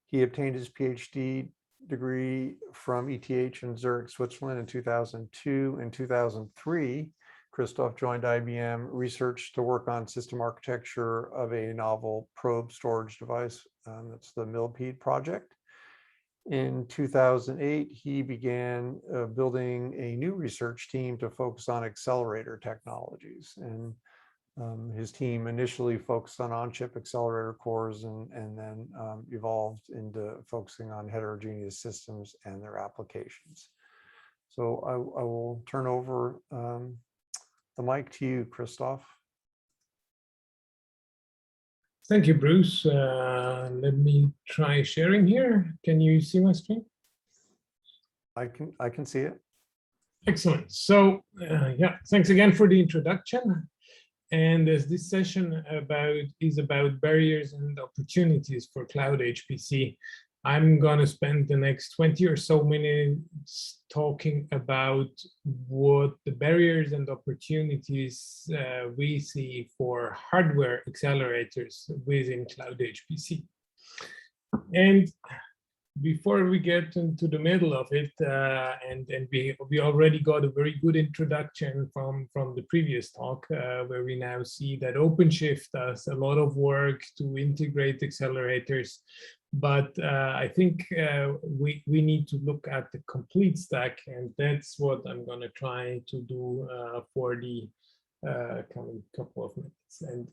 He obtained his PhD degree from ETH in Zurich, Switzerland in 2002. In 2003, Christoph joined IBM Research to work on system architecture of a novel probe storage device. That's the Millipede project. In 2008, he began building a new research team to focus on accelerator technologies. And his team initially focused on-chip accelerator cores and then evolved into focusing on heterogeneous systems and their applications. So I will turn over the mic to you, Christoph. Thank you, Bruce. Let me try sharing here. Can you see my screen? I can see it. Excellent. So yeah, thanks again for the introduction. And as this session is about barriers and opportunities for Cloud HPC, I'm going to spend the next 20 or so minutes talking about what the barriers and opportunities we see for hardware accelerators within Cloud HPC. And before we get into the middle of it, and we already got a very good introduction from the previous talk, where we now see that Openshift does a lot of work to integrate accelerators. But I think we need to look at the complete stack, and that's what I'm going to try to do for the coming couple of minutes. And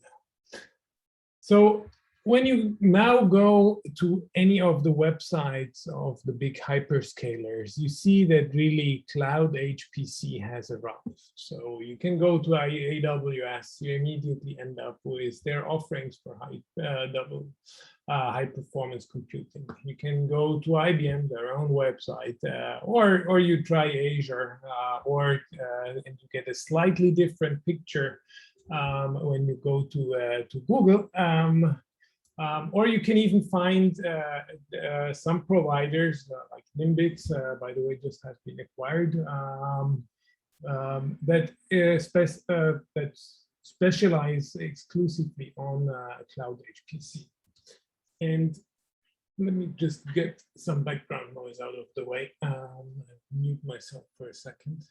so when you now go to any of the websites of the big hyperscalers, you see that really Cloud HPC has arrived. So you can go to AWS, you immediately end up with their offerings for high performance computing. You can go to IBM, their own website, or you try Azure, and you get a slightly different picture when you go to Google. Or you can even find some providers like Nimbix, by the way, just has been acquired, that specialize exclusively on Cloud HPC. And let me just get some background noise out of the way. I'll mute myself for a second.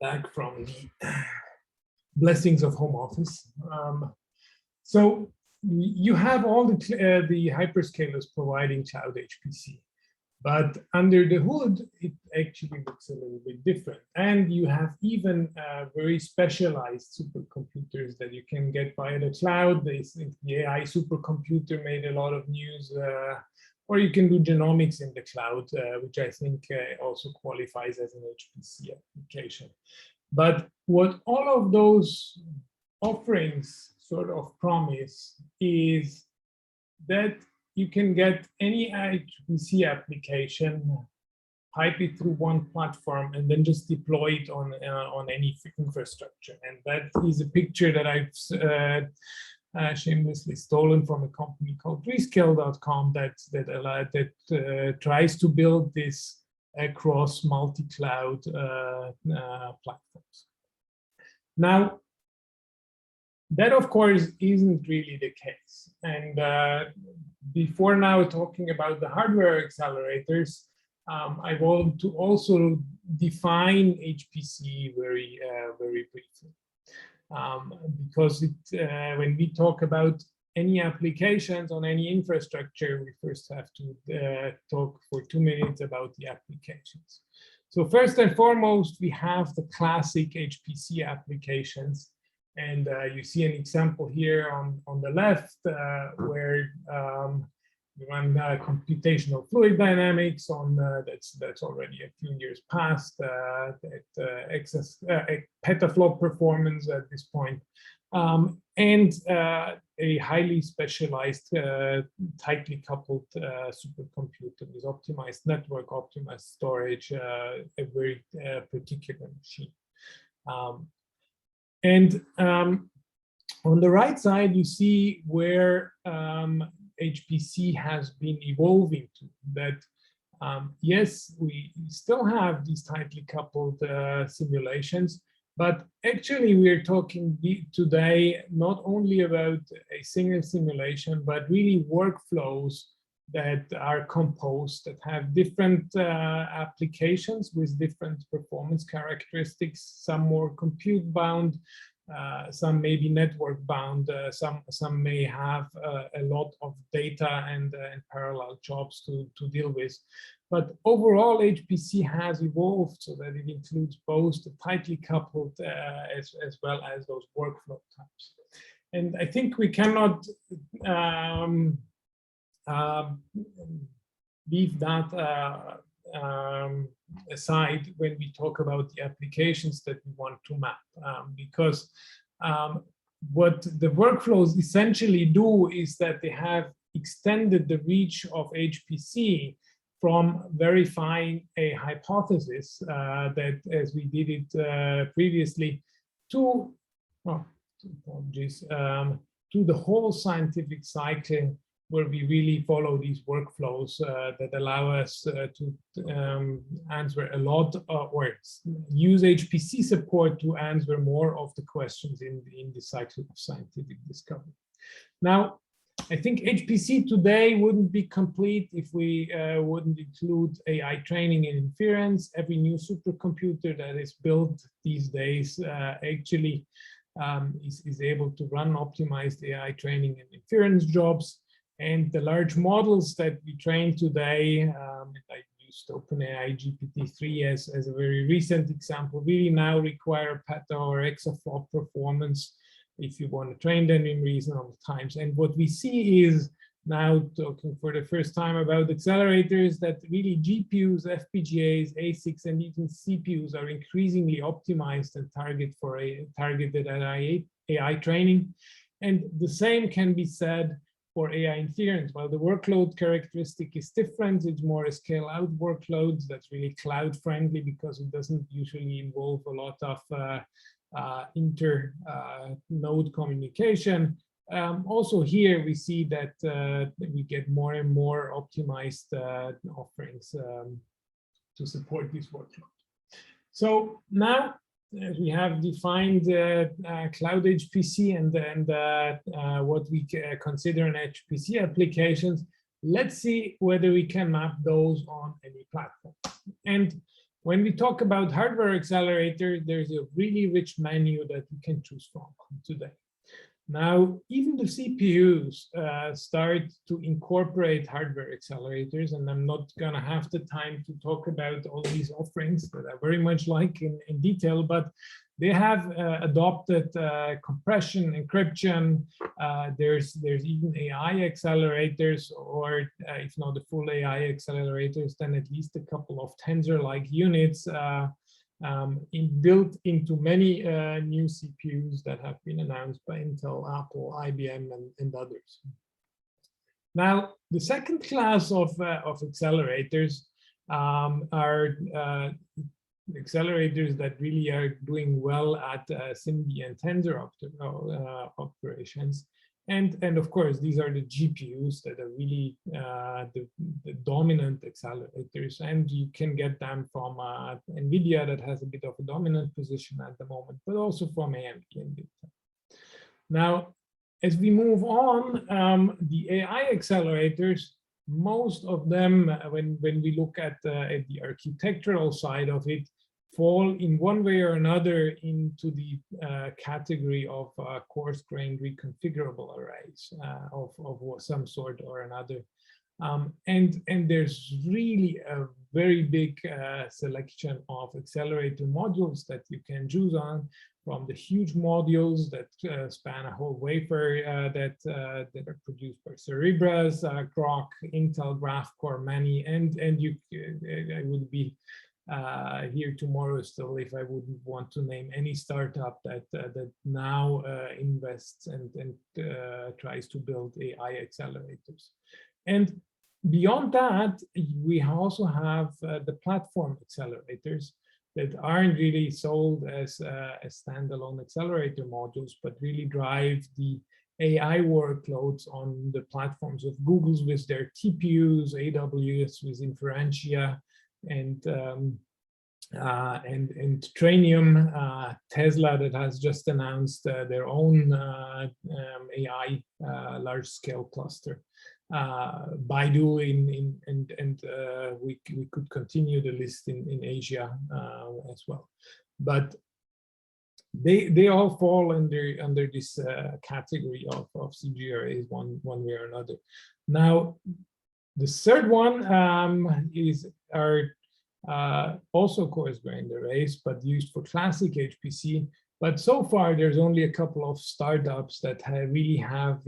Back from the blessings of home office. So you have all the hyperscalers providing Cloud HPC, but under the hood, it actually looks a little bit different. And you have even very specialized supercomputers that you can get via the cloud. The AI supercomputer made a lot of news. Or you can do genomics in the cloud, which I think also qualifies as an HPC application. But what all of those offerings sort of promise is that you can get any HPC application, pipe it through one platform, and then just deploy it on any infrastructure. And that is a picture that I've shamelessly stolen from a company called Rescale.com that tries to build this across multi-cloud platforms. Now, that of course isn't really the case. And before now talking about the hardware accelerators, I want to also define HPC very briefly. Because when we talk about any applications on any infrastructure, we first have to talk for 2 minutes about the applications. So first and foremost, we have the classic HPC applications. And you see an example here on the left where we run computational fluid dynamics on that's already a few years past petaflop performance at this point, and a highly specialized, tightly coupled supercomputer with optimized network, optimized storage, a very particular machine. On the right side, you see where HPC has been evolving to. That yes, we still have these tightly coupled simulations, but actually we're talking today not only about a single simulation, but really workflows that are composed, that have different applications with different performance characteristics, some more compute bound, some may be network bound, some may have a lot of data and parallel jobs to deal with. But overall, HPC has evolved so that it includes both the tightly coupled as well as those workflow types. And I think we cannot leave that aside when we talk about the applications that we want to map, because what the workflows essentially do is that they have extended the reach of HPC from verifying a hypothesis that, as we did it previously, to the whole scientific cycle, where we really follow these workflows that allow us to answer a lot or use HPC support to answer more of the questions in the cycle of scientific discovery. Now, I think HPC today wouldn't be complete if we wouldn't include AI training and inference. Every new supercomputer that is built these days actually is able to run optimized AI training and inference jobs. And the large models that we train today, I used OpenAI GPT-3 as a very recent example, really now require peta or exaflop performance if you want to train them in reasonable times. And what we see is now, talking for the first time about accelerators, that really GPUs, FPGAs, ASICs, and even CPUs are increasingly optimized and targeted at AI training. And the same can be said for AI inference. While the workload characteristic is different, it's more a scale-out workload that's really cloud-friendly because it doesn't usually involve a lot of inter-node communication. Also here, we see that we get more and more optimized offerings to support this workload. So now, we have defined Cloud HPC and what we consider an HPC applications. Let's see whether we can map those on any platform. And when we talk about hardware accelerator, there's a really rich menu that we can choose from today. Now, even the CPUs start to incorporate hardware accelerators, and I'm not going to have the time to talk about all these offerings that I very much like in detail, but they have adopted compression, encryption. There's even AI accelerators, or if not the full AI accelerators, then at least a couple of tensor-like units built into many new CPUs that have been announced by Intel, Apple, IBM, and others. Now, the second class of accelerators are accelerators that really are doing well at SIMD and tensor operations. And of course, these are the GPUs that are really the dominant accelerators, and you can get them from NVIDIA, that has a bit of a dominant position at the moment, but also from AMD and Intel. Now, as we move on, the AI accelerators, most of them, when we look at the architectural side of it, fall in one way or another into the category of coarse-grained reconfigurable arrays of some sort or another. And there's really a very big selection of accelerator modules that you can choose on, from the huge modules that span a whole wafer that are produced by Cerebras, Grok, Intel, GraphCore, many, and I would be here tomorrow still if I wouldn't want to name any startup that now invests and tries to build AI accelerators. And beyond that, we also have the platform accelerators that aren't really sold as standalone accelerator modules, but really drive the AI workloads on the platforms of Google's with their TPUs, AWS with Inferentia, and Trainium, Tesla that has just announced their own AI large-scale cluster. Baidu we could continue the list in Asia as well, but they all fall under this category of CGRAs one way or another. Now, the third one are also coarse-grained arrays, but used for classic HPC. But so far, there's only a couple of startups that really have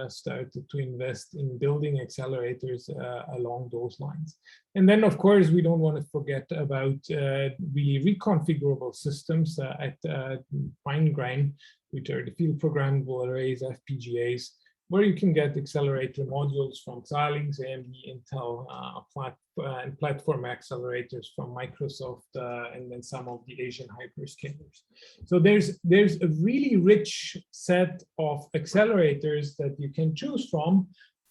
started to invest in building accelerators along those lines. And then, of course, we don't want to forget about really reconfigurable systems at fine grain, which are the field programmable arrays, FPGAs, where you can get accelerator modules from Xilinx, AMD, Intel, and platform accelerators from Microsoft, and then some of the Asian hyperscalers. So there's a really rich set of accelerators that you can choose from.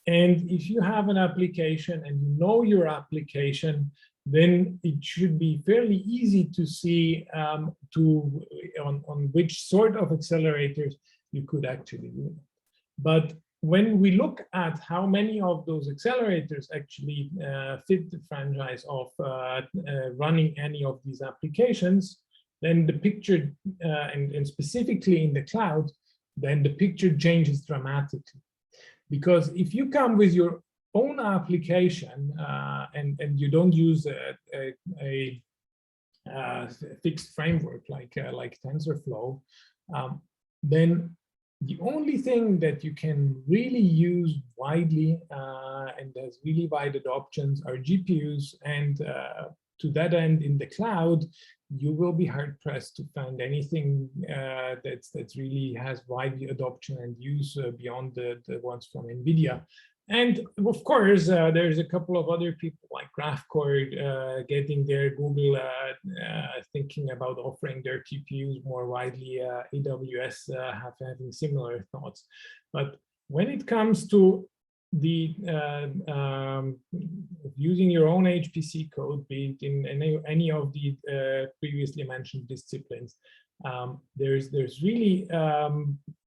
And if you have an application and you know your application, then it should be fairly easy to see on which sort of accelerators you could actually do. But when we look at how many of those accelerators actually fit the franchise of running any of these applications, then the picture, and specifically in the cloud, then the picture changes dramatically. Because if you come with your own application and you don't use a fixed framework like TensorFlow, then the only thing that you can really use widely and has really wide adoptions are GPUs. And to that end, in the cloud, you will be hard pressed to find anything that's really has wide adoption and use beyond the ones from NVIDIA. And of course, there's a couple of other people like GraphCore getting there, Google thinking about offering their GPUs more widely, AWS having similar thoughts. But when it comes to the using your own HPC code, be it in any of the previously mentioned disciplines, there's really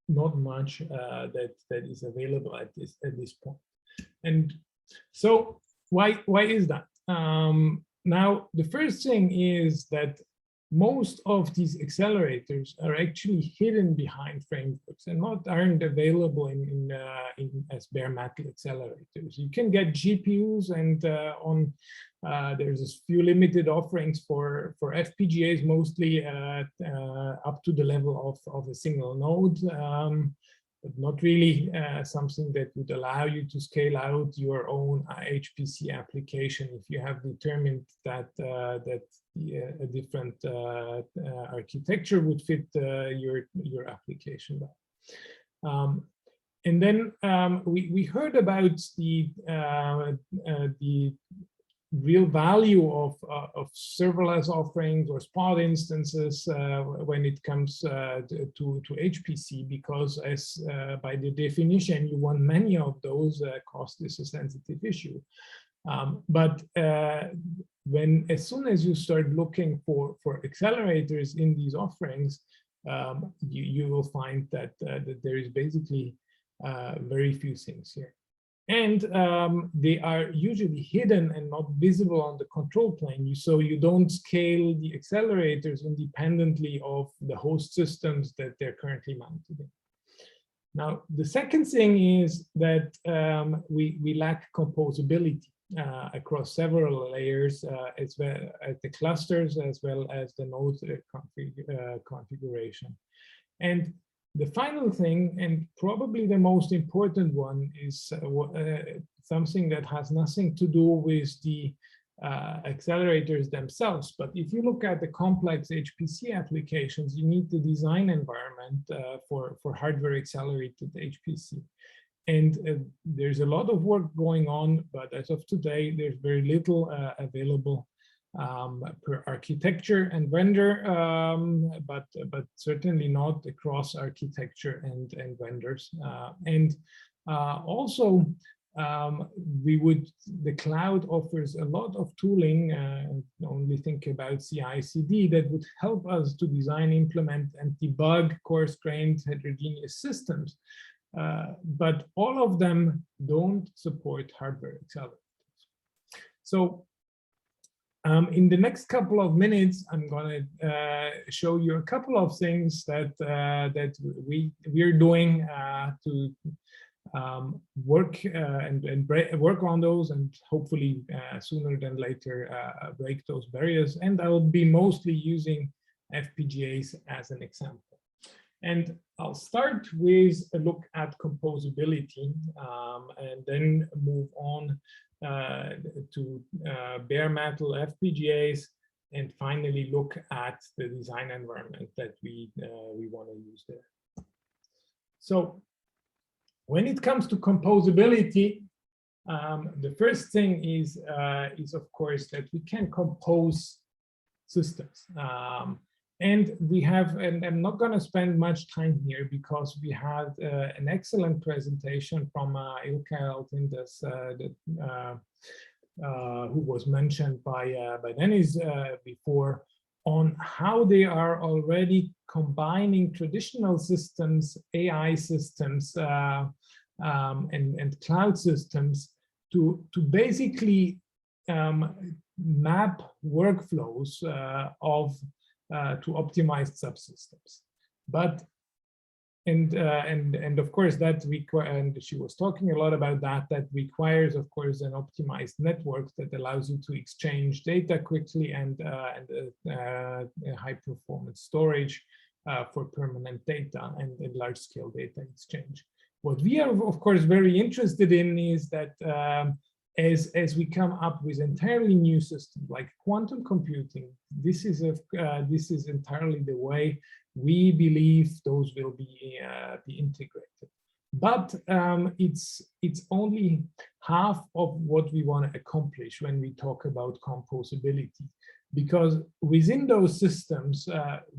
not much that is available at this point. And so why is that? Now, the first thing is that most of these accelerators are actually hidden behind frameworks and aren't available as bare metal accelerators. You can get GPUs, and there's a few limited offerings for FPGAs, mostly up to the level of a single node, but not really something that would allow you to scale out your own HPC application if you have determined that a different architecture would fit your application well. And then we heard about the real value of serverless offerings or spot instances when it comes to HPC, because as by the definition, you want many of those. Cost is a sensitive issue. But as soon as you start looking for accelerators in these offerings, you will find that there is basically very few things here. And they are usually hidden and not visible on the control plane. So you don't scale the accelerators independently of the host systems that they're currently mounted in. Now, the second thing is that we lack composability across several layers, as well as the clusters, as well as the node configuration. And the final thing, and probably the most important one, is something that has nothing to do with the accelerators themselves. But if you look at the complex HPC applications, you need the design environment for hardware accelerated HPC. And there's a lot of work going on, but as of today, there's very little available per architecture and vendor, but certainly not across architecture and vendors. Also, the cloud offers a lot of tooling, only think about CI/CD, that would help us to design, implement, and debug coarse-grained heterogeneous systems. But all of them don't support hardware accelerators. So in the next couple of minutes, I'm going to show you a couple of things that we're doing to work and work on those, and hopefully sooner than later break those barriers. And I will be mostly using FPGAs as an example. And I'll start with a look at composability, and then move on to bare metal FPGAs, and finally look at the design environment that we want to use there. So when it comes to composability, the first thing is of course that we can compose systems. And we have, and I'm not going to spend much time here because we had an excellent presentation from Ilkka Altindas, who was mentioned by Dennis before, on how they are already combining traditional systems, AI systems, and cloud systems to basically map workflows to optimized subsystems. But and of course that and she was talking a lot about that requires, of course, an optimized network that allows you to exchange data quickly and high performance storage for permanent data and large scale data exchange. What we are, of course, very interested in is that as we come up with entirely new systems like quantum computing, this is entirely the way we believe those will be integrated. But it's only half of what we want to accomplish when we talk about composability, because within those systems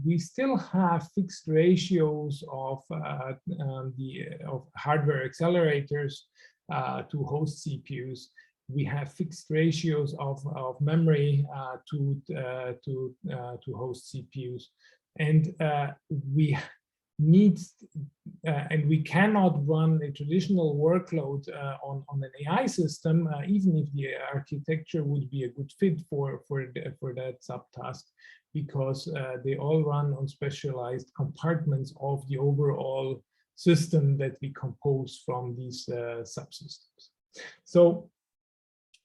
we still have fixed ratios of hardware accelerators to host CPUs. We have fixed ratios of memory to host CPUs, and we need and we cannot run a traditional workload on an AI system, even if the architecture would be a good fit for that subtask, because they all run on specialized compartments of the overall system that we compose from these subsystems. So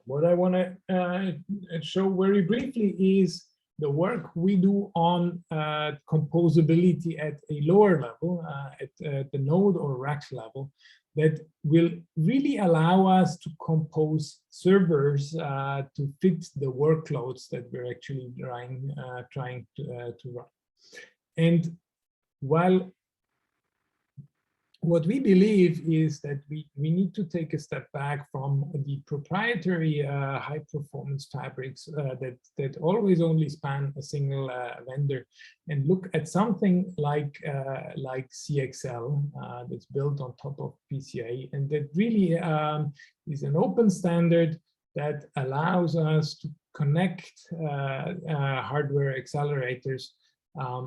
what I want to show very briefly is the work we do on composability at a lower level, at the node or rack level, that will really allow us to compose servers to fit the workloads that we're actually trying to run. And while what we believe is that we need to take a step back from the proprietary high-performance fabrics that always only span a single vendor, and look at something like CXL that's built on top of PCA, and that really is an open standard that allows us to connect hardware accelerators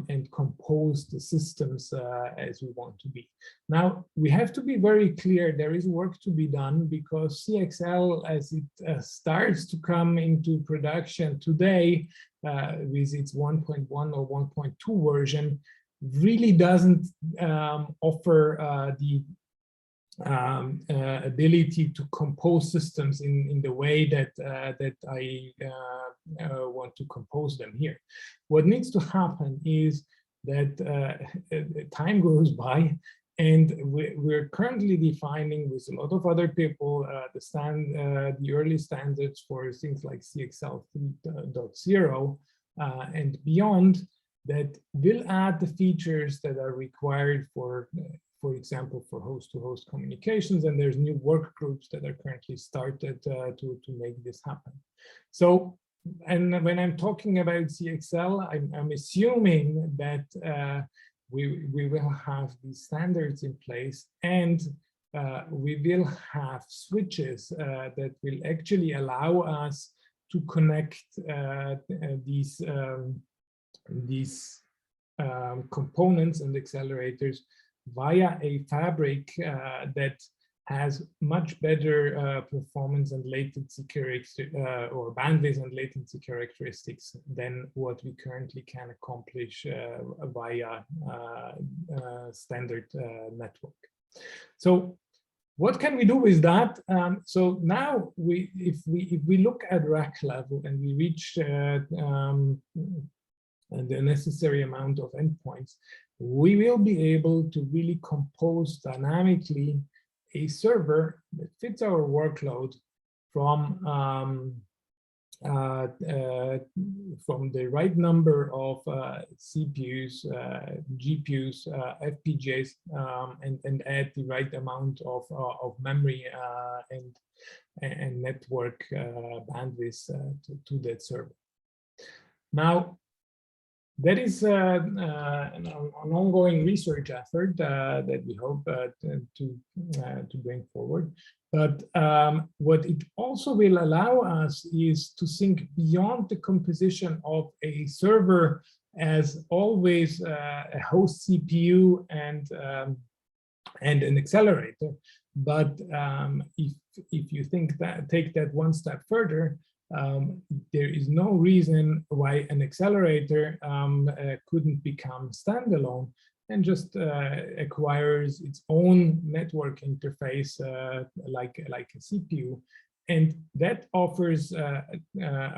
and compose the systems as we want to be. Now, we have to be very clear, there is work to be done, because CXL, as it starts to come into production today with its 1.1 or 1.2 version, really doesn't offer the ability to compose systems in the way that I want to compose them here. What needs to happen is that time goes by, and we're currently defining with a lot of other people the early standards for things like CXL 3.0 and beyond, that will add the features that are required for example, for host-to-host communications, and there's new work groups that are currently started to make this happen. So, and when I'm talking about CXL, I'm assuming that we will have these standards in place, and we will have switches that will actually allow us to connect these components and accelerators via a fabric that has much better performance and latency or bandwidth and latency characteristics than what we currently can accomplish via standard network. So what can we do with that? So now if we look at rack level and we reach the necessary amount of endpoints, we will be able to really compose dynamically a server that fits our workload from the right number of CPUs, GPUs, FPGAs, and add the right amount of memory and network bandwidth to that server. Now, that is an ongoing research effort that we hope to bring forward. But what it also will allow us is to think beyond the composition of a server as always a host CPU and an accelerator. But if you think that, take that one step further, there is no reason why an accelerator couldn't become standalone and just acquires its own network interface like a CPU. And that offers a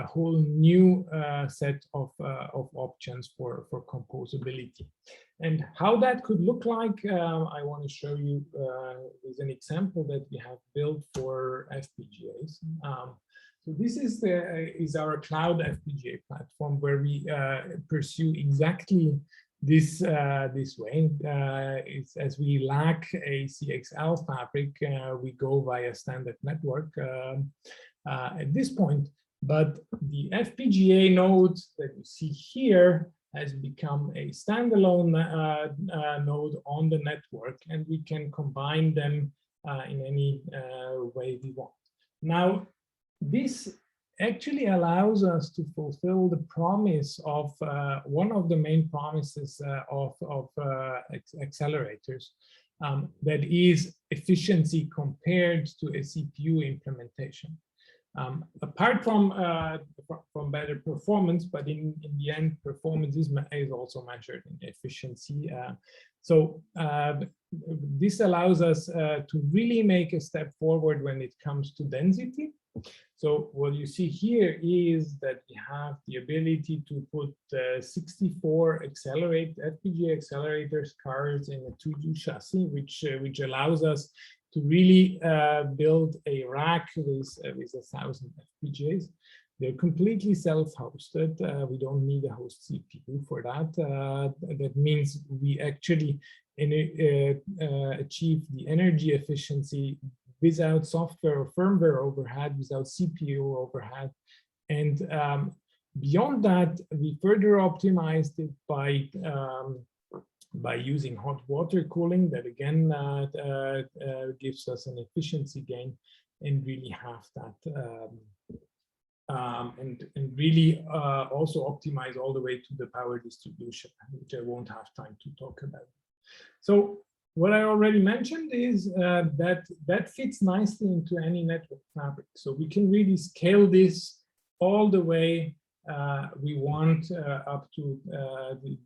whole new set of options for composability. And how that could look like, I want to show you with an example that we have built for FPGAs. So this is our Cloud FPGA platform, where we pursue exactly this way. As we lack a CXL fabric, we go via standard network at this point. But the FPGA node that you see here has become a standalone node on the network, and we can combine them in any way we want. Now, this actually allows us to fulfill the promise of one of the main promises of accelerators, that is efficiency compared to a CPU implementation. Apart from better performance, but in the end, performance is also measured in efficiency. So this allows us to really make a step forward when it comes to density. So what you see here is that we have the ability to put 64 FPGA accelerators cards in a 2U chassis, which allows us to really build a rack with 1,000 FPGAs. They're completely self-hosted. We don't need a host CPU for that. That means we actually and achieve the energy efficiency without software or firmware overhead, without CPU overhead. And beyond that, we further optimized it by using hot water cooling that again gives us an efficiency gain, and really have that and really also optimize all the way to the power distribution, which I won't have time to talk about. So what I already mentioned is that fits nicely into any network fabric. So we can really scale this all the way we want up to the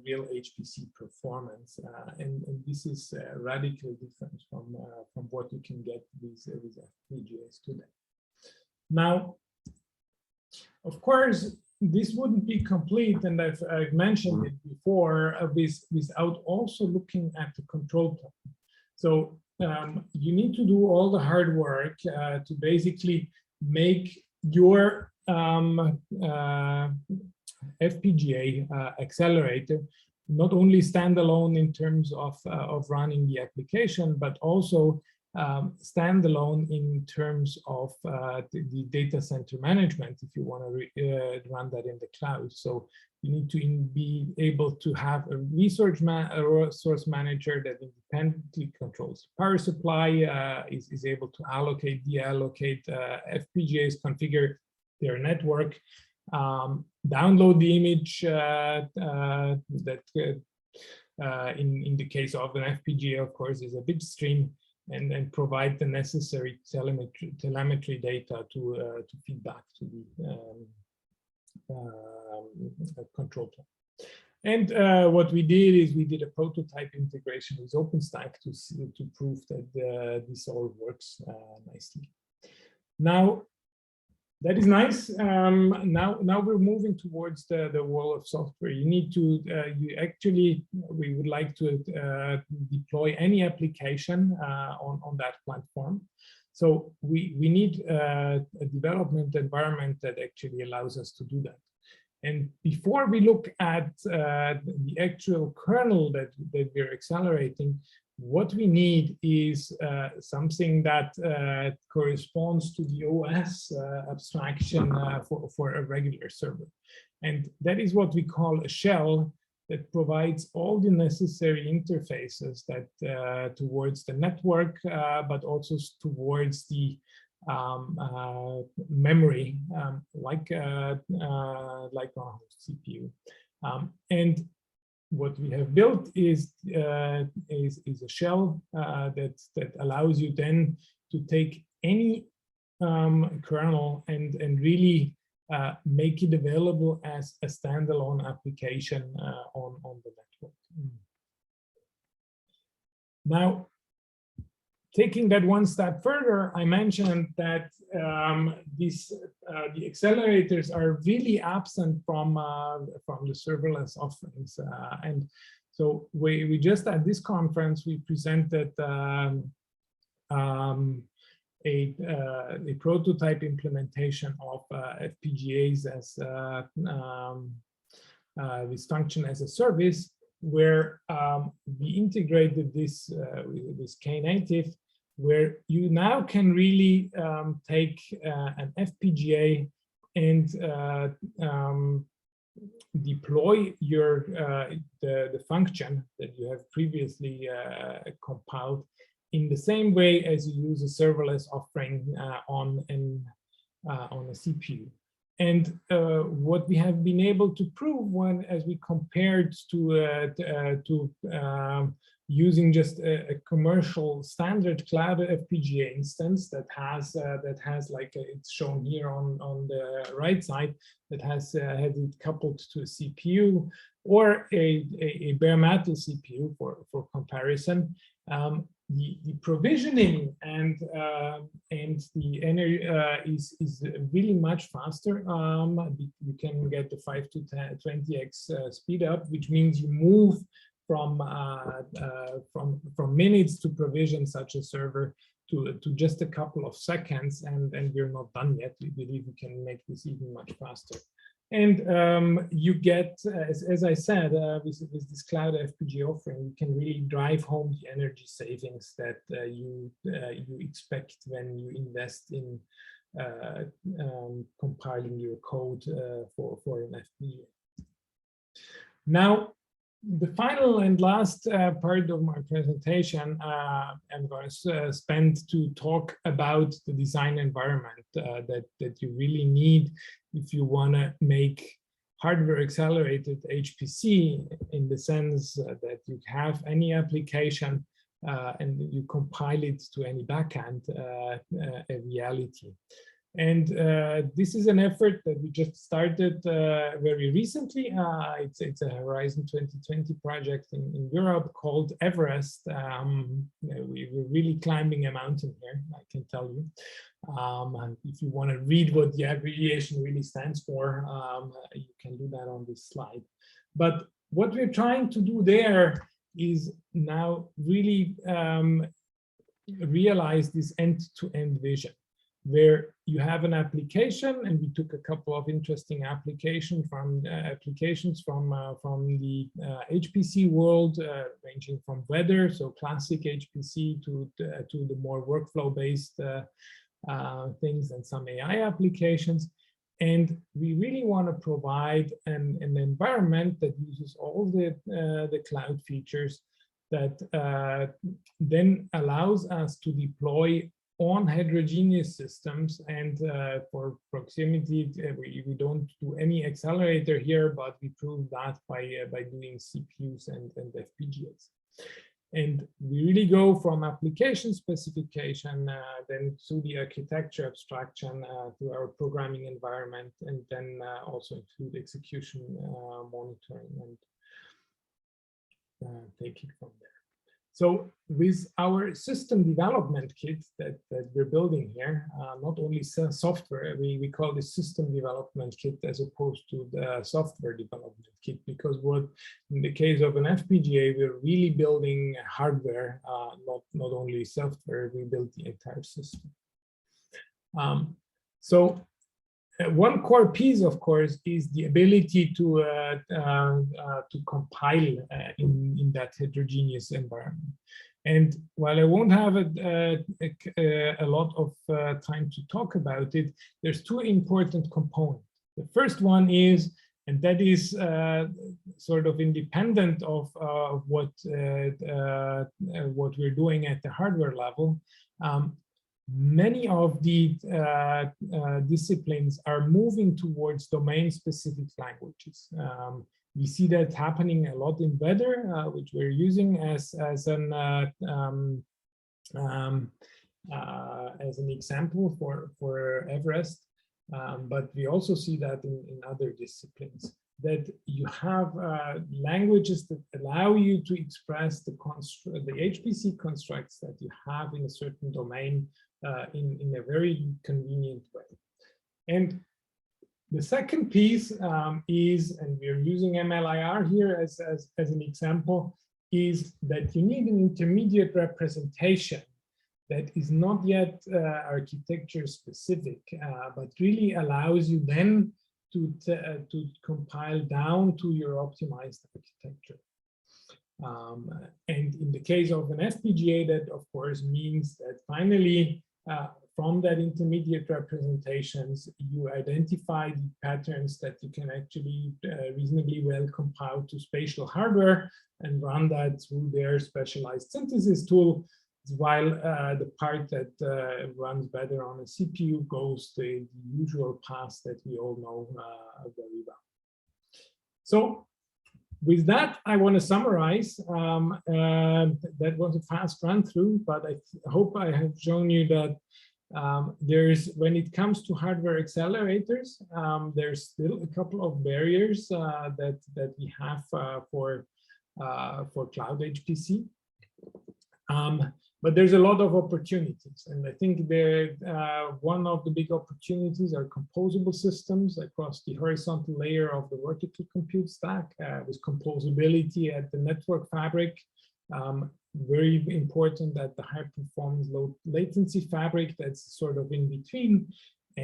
real HPC performance, and this is radically different from what you can get with FPGAs today. Now, of course, this wouldn't be complete, and I've mentioned it before, without also looking at the control plane. So you need to do all the hard work to basically make your FPGA accelerator not only standalone in terms of running the application, but also standalone in terms of the data center management if you want to run that in the cloud. So you need to be able to have a resource manager that independently controls power supply, is able to allocate, deallocate FPGAs, configure their network, download the image that in the case of an FPGA, of course, is a bit stream, and provide the necessary telemetry data to feed back to the control plane. And what we did is we did a prototype integration with OpenStack to prove that this all works nicely. Now, that is nice. Now we're moving towards the world of software. You need to, we would like to deploy any application on that platform. So we need a development environment that actually allows us to do that. And before we look at the actual kernel that we're accelerating, what we need is something that corresponds to the OS abstraction for a regular server. And that is what we call a shell that provides all the necessary interfaces that towards the network, but also towards the memory, like on a CPU. And what we have built is a shell that allows you then to take any kernel and really make it available as a standalone application on the network. Now, taking that one step further, I mentioned that the accelerators are really absent from the serverless offerings, and so we just at this conference we presented a prototype implementation of FPGAs as this function as a service, where we integrated this with Knative, where you now can really take an FPGA and deploy your the function that you have previously compiled in the same way as you use a serverless offering on a CPU. And what we have been able to prove as we compared to using just a commercial standard cloud FPGA instance that has like it's shown here on the right side, that has it coupled to a CPU or a bare metal CPU for comparison. The provisioning and the energy is really much faster. You can get the 5 to 20x speed up, which means you move from minutes to provision such a server to just a couple of seconds, and we're not done yet. We believe we can make this even much faster. And you get, as I said, with this Cloud FPGA offering, you can really drive home the energy savings that you expect when you invest in compiling your code for an FPGA. Now, the final and last part of my presentation, I'm going to spend to talk about the design environment that you really need if you want to make hardware accelerated HPC, in the sense that you have any application and you compile it to any backend, a reality. And this is an effort that we just started very recently. It's a Horizon 2020 project in Europe called Everest. We're really climbing a mountain here, I can tell you. And if you want to read what the abbreviation really stands for, you can do that on this slide. But what we're trying to do there is now really realize this end-to-end vision, where you have an application, and we took a couple of interesting applications from the HPC world, ranging from weather, so classic HPC, to the more workflow-based things, and some AI applications. And we really want to provide an environment that uses all the cloud features that then allows us to deploy on heterogeneous systems. And for proximity, we don't do any accelerator here, but we prove that by doing CPUs and FPGAs. And we really go from application specification, then to the architecture abstraction, to our programming environment, and then also include execution monitoring, and take it from there. So with our system development kit that we're building here, not only software, we call this system development kit as opposed to the software development kit, because what in the case of an FPGA, we're really building hardware, not only software, we build the entire system. So one core piece, of course, is the ability to compile in that heterogeneous environment. And while I won't have a lot of time to talk about it, there's two important components. The first one is, and that is sort of independent of what we're doing at the hardware level. Many of the disciplines are moving towards domain-specific languages. We see that happening a lot in weather, which we're using as an example for Everest. But we also see that in other disciplines, that you have languages that allow you to express the HPC constructs that you have in a certain domain in a very convenient way. And the second piece is, and we're using MLIR here as an example, is that you need an intermediate representation that is not yet architecture specific, but really allows you then to compile down to your optimized architecture. And in the case of an FPGA, that of course means that finally, from that intermediate representations, you identify the patterns that you can actually reasonably well compile to spatial hardware and run that through their specialized synthesis tool, while the part that runs better on a CPU goes the usual path that we all know very well. So with that, I want to summarize. That was a fast run through, but I hope I have shown you that when it comes to hardware accelerators, there's still a couple of barriers that we have for Cloud HPC. But there's a lot of opportunities, and I think one of the big opportunities are composable systems across the horizontal layer of the vertical compute stack, with composability at the network fabric. Very important at the high performance, low latency fabric that's sort of in between,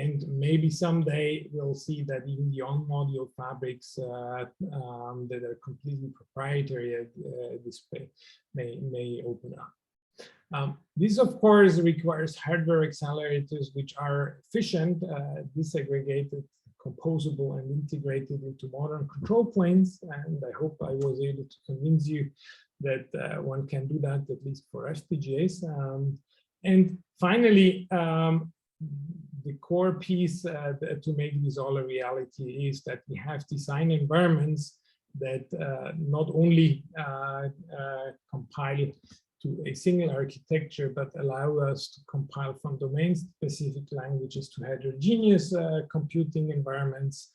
And maybe someday we'll see that even the on-module fabrics that are completely proprietary at this point may open up. This, of course, requires hardware accelerators which are efficient, disaggregated, composable, and integrated into modern control planes. And I hope I was able to convince you that one can do that, at least for FPGAs. And finally, the core piece to make this all a reality is that we have design environments that not only compile to a single architecture, but allow us to compile from domain-specific languages to heterogeneous computing environments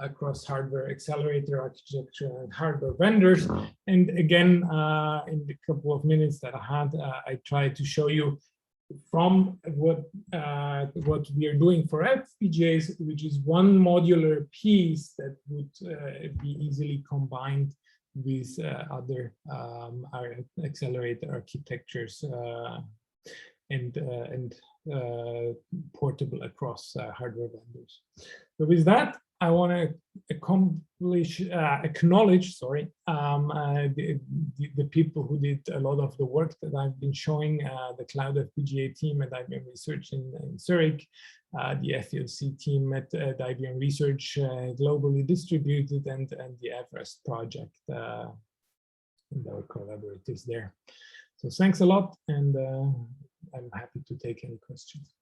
across hardware accelerator architecture and hardware vendors. And again, in the couple of minutes that I had, I tried to show you from what we are doing for FPGAs, which is one modular piece that would be easily combined with other accelerator architectures and portable across hardware vendors. So with that, I want to acknowledge, the people who did a lot of the work that I've been showing, the Cloud FPGA team at IBM Research in Zurich, the FELC team at IBM Research, globally distributed, and the Everest project, and our collaborators there. So thanks a lot, and I'm happy to take any questions.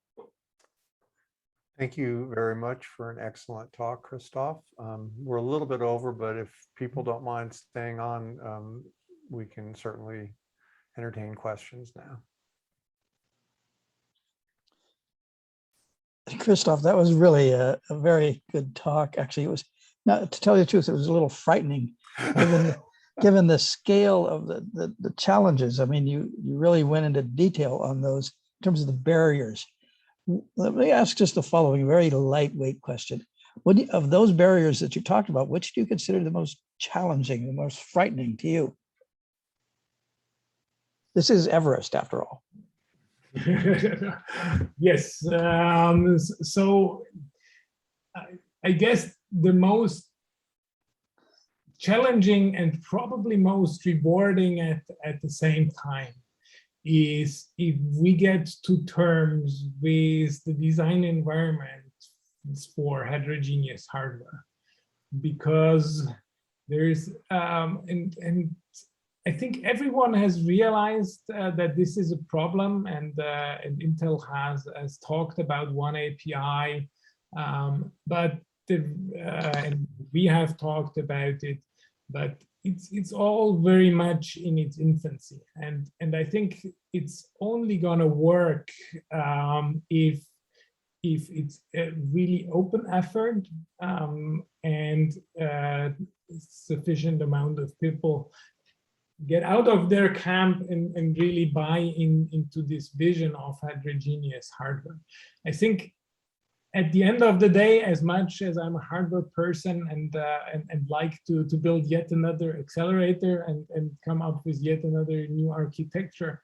Thank you very much for an excellent talk, Christoph. We're a little bit over, but if people don't mind staying on, we can certainly entertain questions now. Christoph, that was really a very good talk. Actually, it was, not to tell you the truth, it was a little frightening given the scale of the challenges. I mean, you really went into detail on those in terms of the barriers. Let me ask just the following very lightweight question. Of those barriers that you talked about, which do you consider the most challenging, the most frightening to you? This is Everest, after all. Yes. So I guess the most challenging and probably most rewarding at the same time is if we get to terms with the design environment for heterogeneous hardware, because there's and I think everyone has realized that this is a problem, and Intel has talked about one API, but and we have talked about it, but it's all very much in its infancy, and I think it's only gonna work if it's a really open effort and sufficient amount of people get out of their camp and really buy into this vision of heterogeneous hardware. I think at the end of the day, as much as I'm a hardware person and like to build yet another accelerator and come up with yet another new architecture,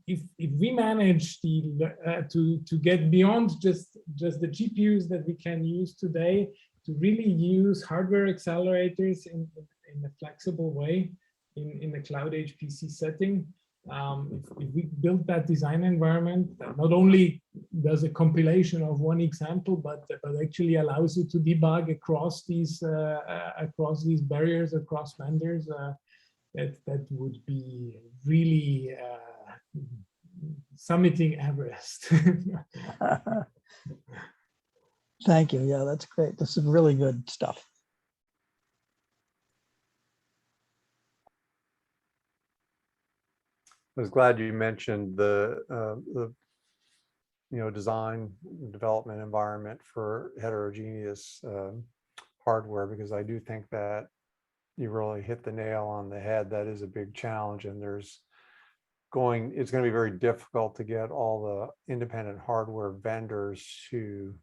if we manage to get beyond just the GPUs that we can use today, to really use hardware accelerators in a flexible way in a Cloud HPC setting, if we build that design environment that not only does a compilation of one example, but actually allows you to debug across these barriers, across vendors, that would be really summiting Everest. Thank you. Yeah, that's great. This is really good stuff. I was glad you mentioned the design development environment for heterogeneous hardware, because I do think that you really hit the nail on the head. That is a big challenge, and it's going to be very difficult to get all the independent hardware vendors to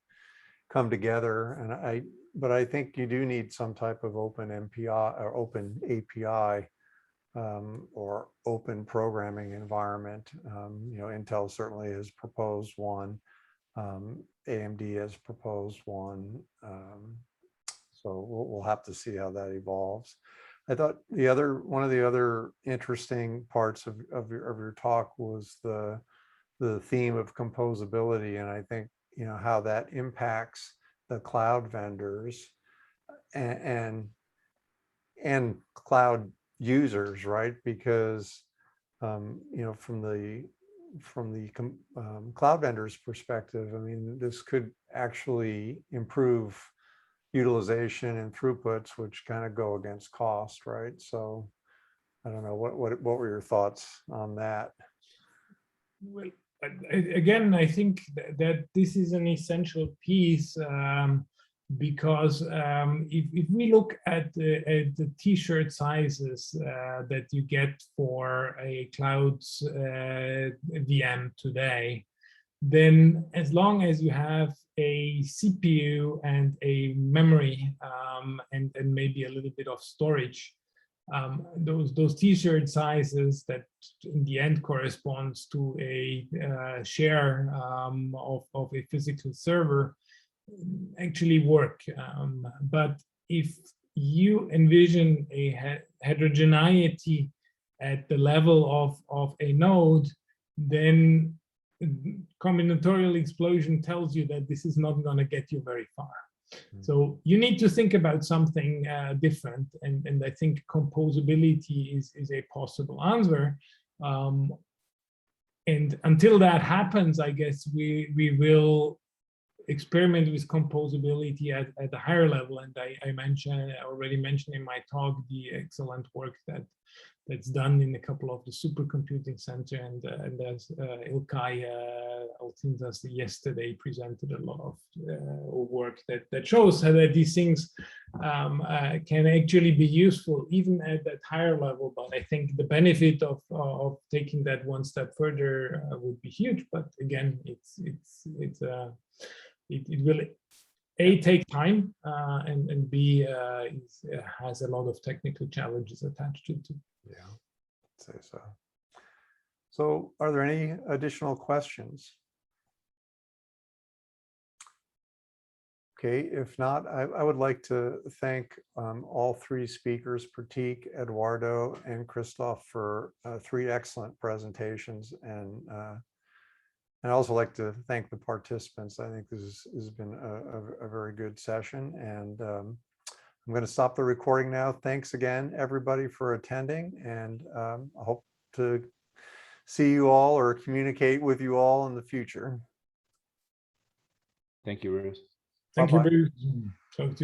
come together. But I think you do need some type of open MPI or open API or open programming environment. Intel certainly has proposed one. AMD has proposed one. So we'll have to see how that evolves. I thought one of the other interesting parts of your talk was the theme of composability, and I think how that impacts the cloud vendors and cloud users, right? Because from the cloud vendors' perspective, I mean, this could actually improve utilization and throughputs, which kind of go against cost, right? So I don't know, what were your thoughts on that? Well, again, I think that this is an essential piece, because if we look at the t-shirt sizes that you get for a cloud VM today, then as long as you have a CPU and a memory and maybe a little bit of storage, those t-shirt sizes that in the end corresponds to a share of a physical server actually work. But if you envision a heterogeneity at the level of a node, then combinatorial explosion tells you that this is not going to get you very far. So you need to think about something different, and I think composability is a possible answer. And until that happens, I guess we will experiment with composability at a higher level. And I already mentioned in my talk the excellent work that's done in a couple of the supercomputing center, and as Ilkay Altindas yesterday presented a lot of work that shows how that these things can actually be useful even at that higher level. But I think the benefit of taking that one step further would be huge. But again, it will A, take time, and B, has a lot of technical challenges attached to it. Yeah, I'd say so. So are there any additional questions? Okay, if not, I would like to thank all three speakers, Prateek, Eduardo, and Christoph, for three excellent presentations. And I'd also like to thank the participants. I think this has been a very good session, and I'm going to stop the recording now. Thanks again, everybody, for attending, and I hope to see you all or communicate with you all in the future. Thank you, Bruce. Thank you, Bruce. Talk to you.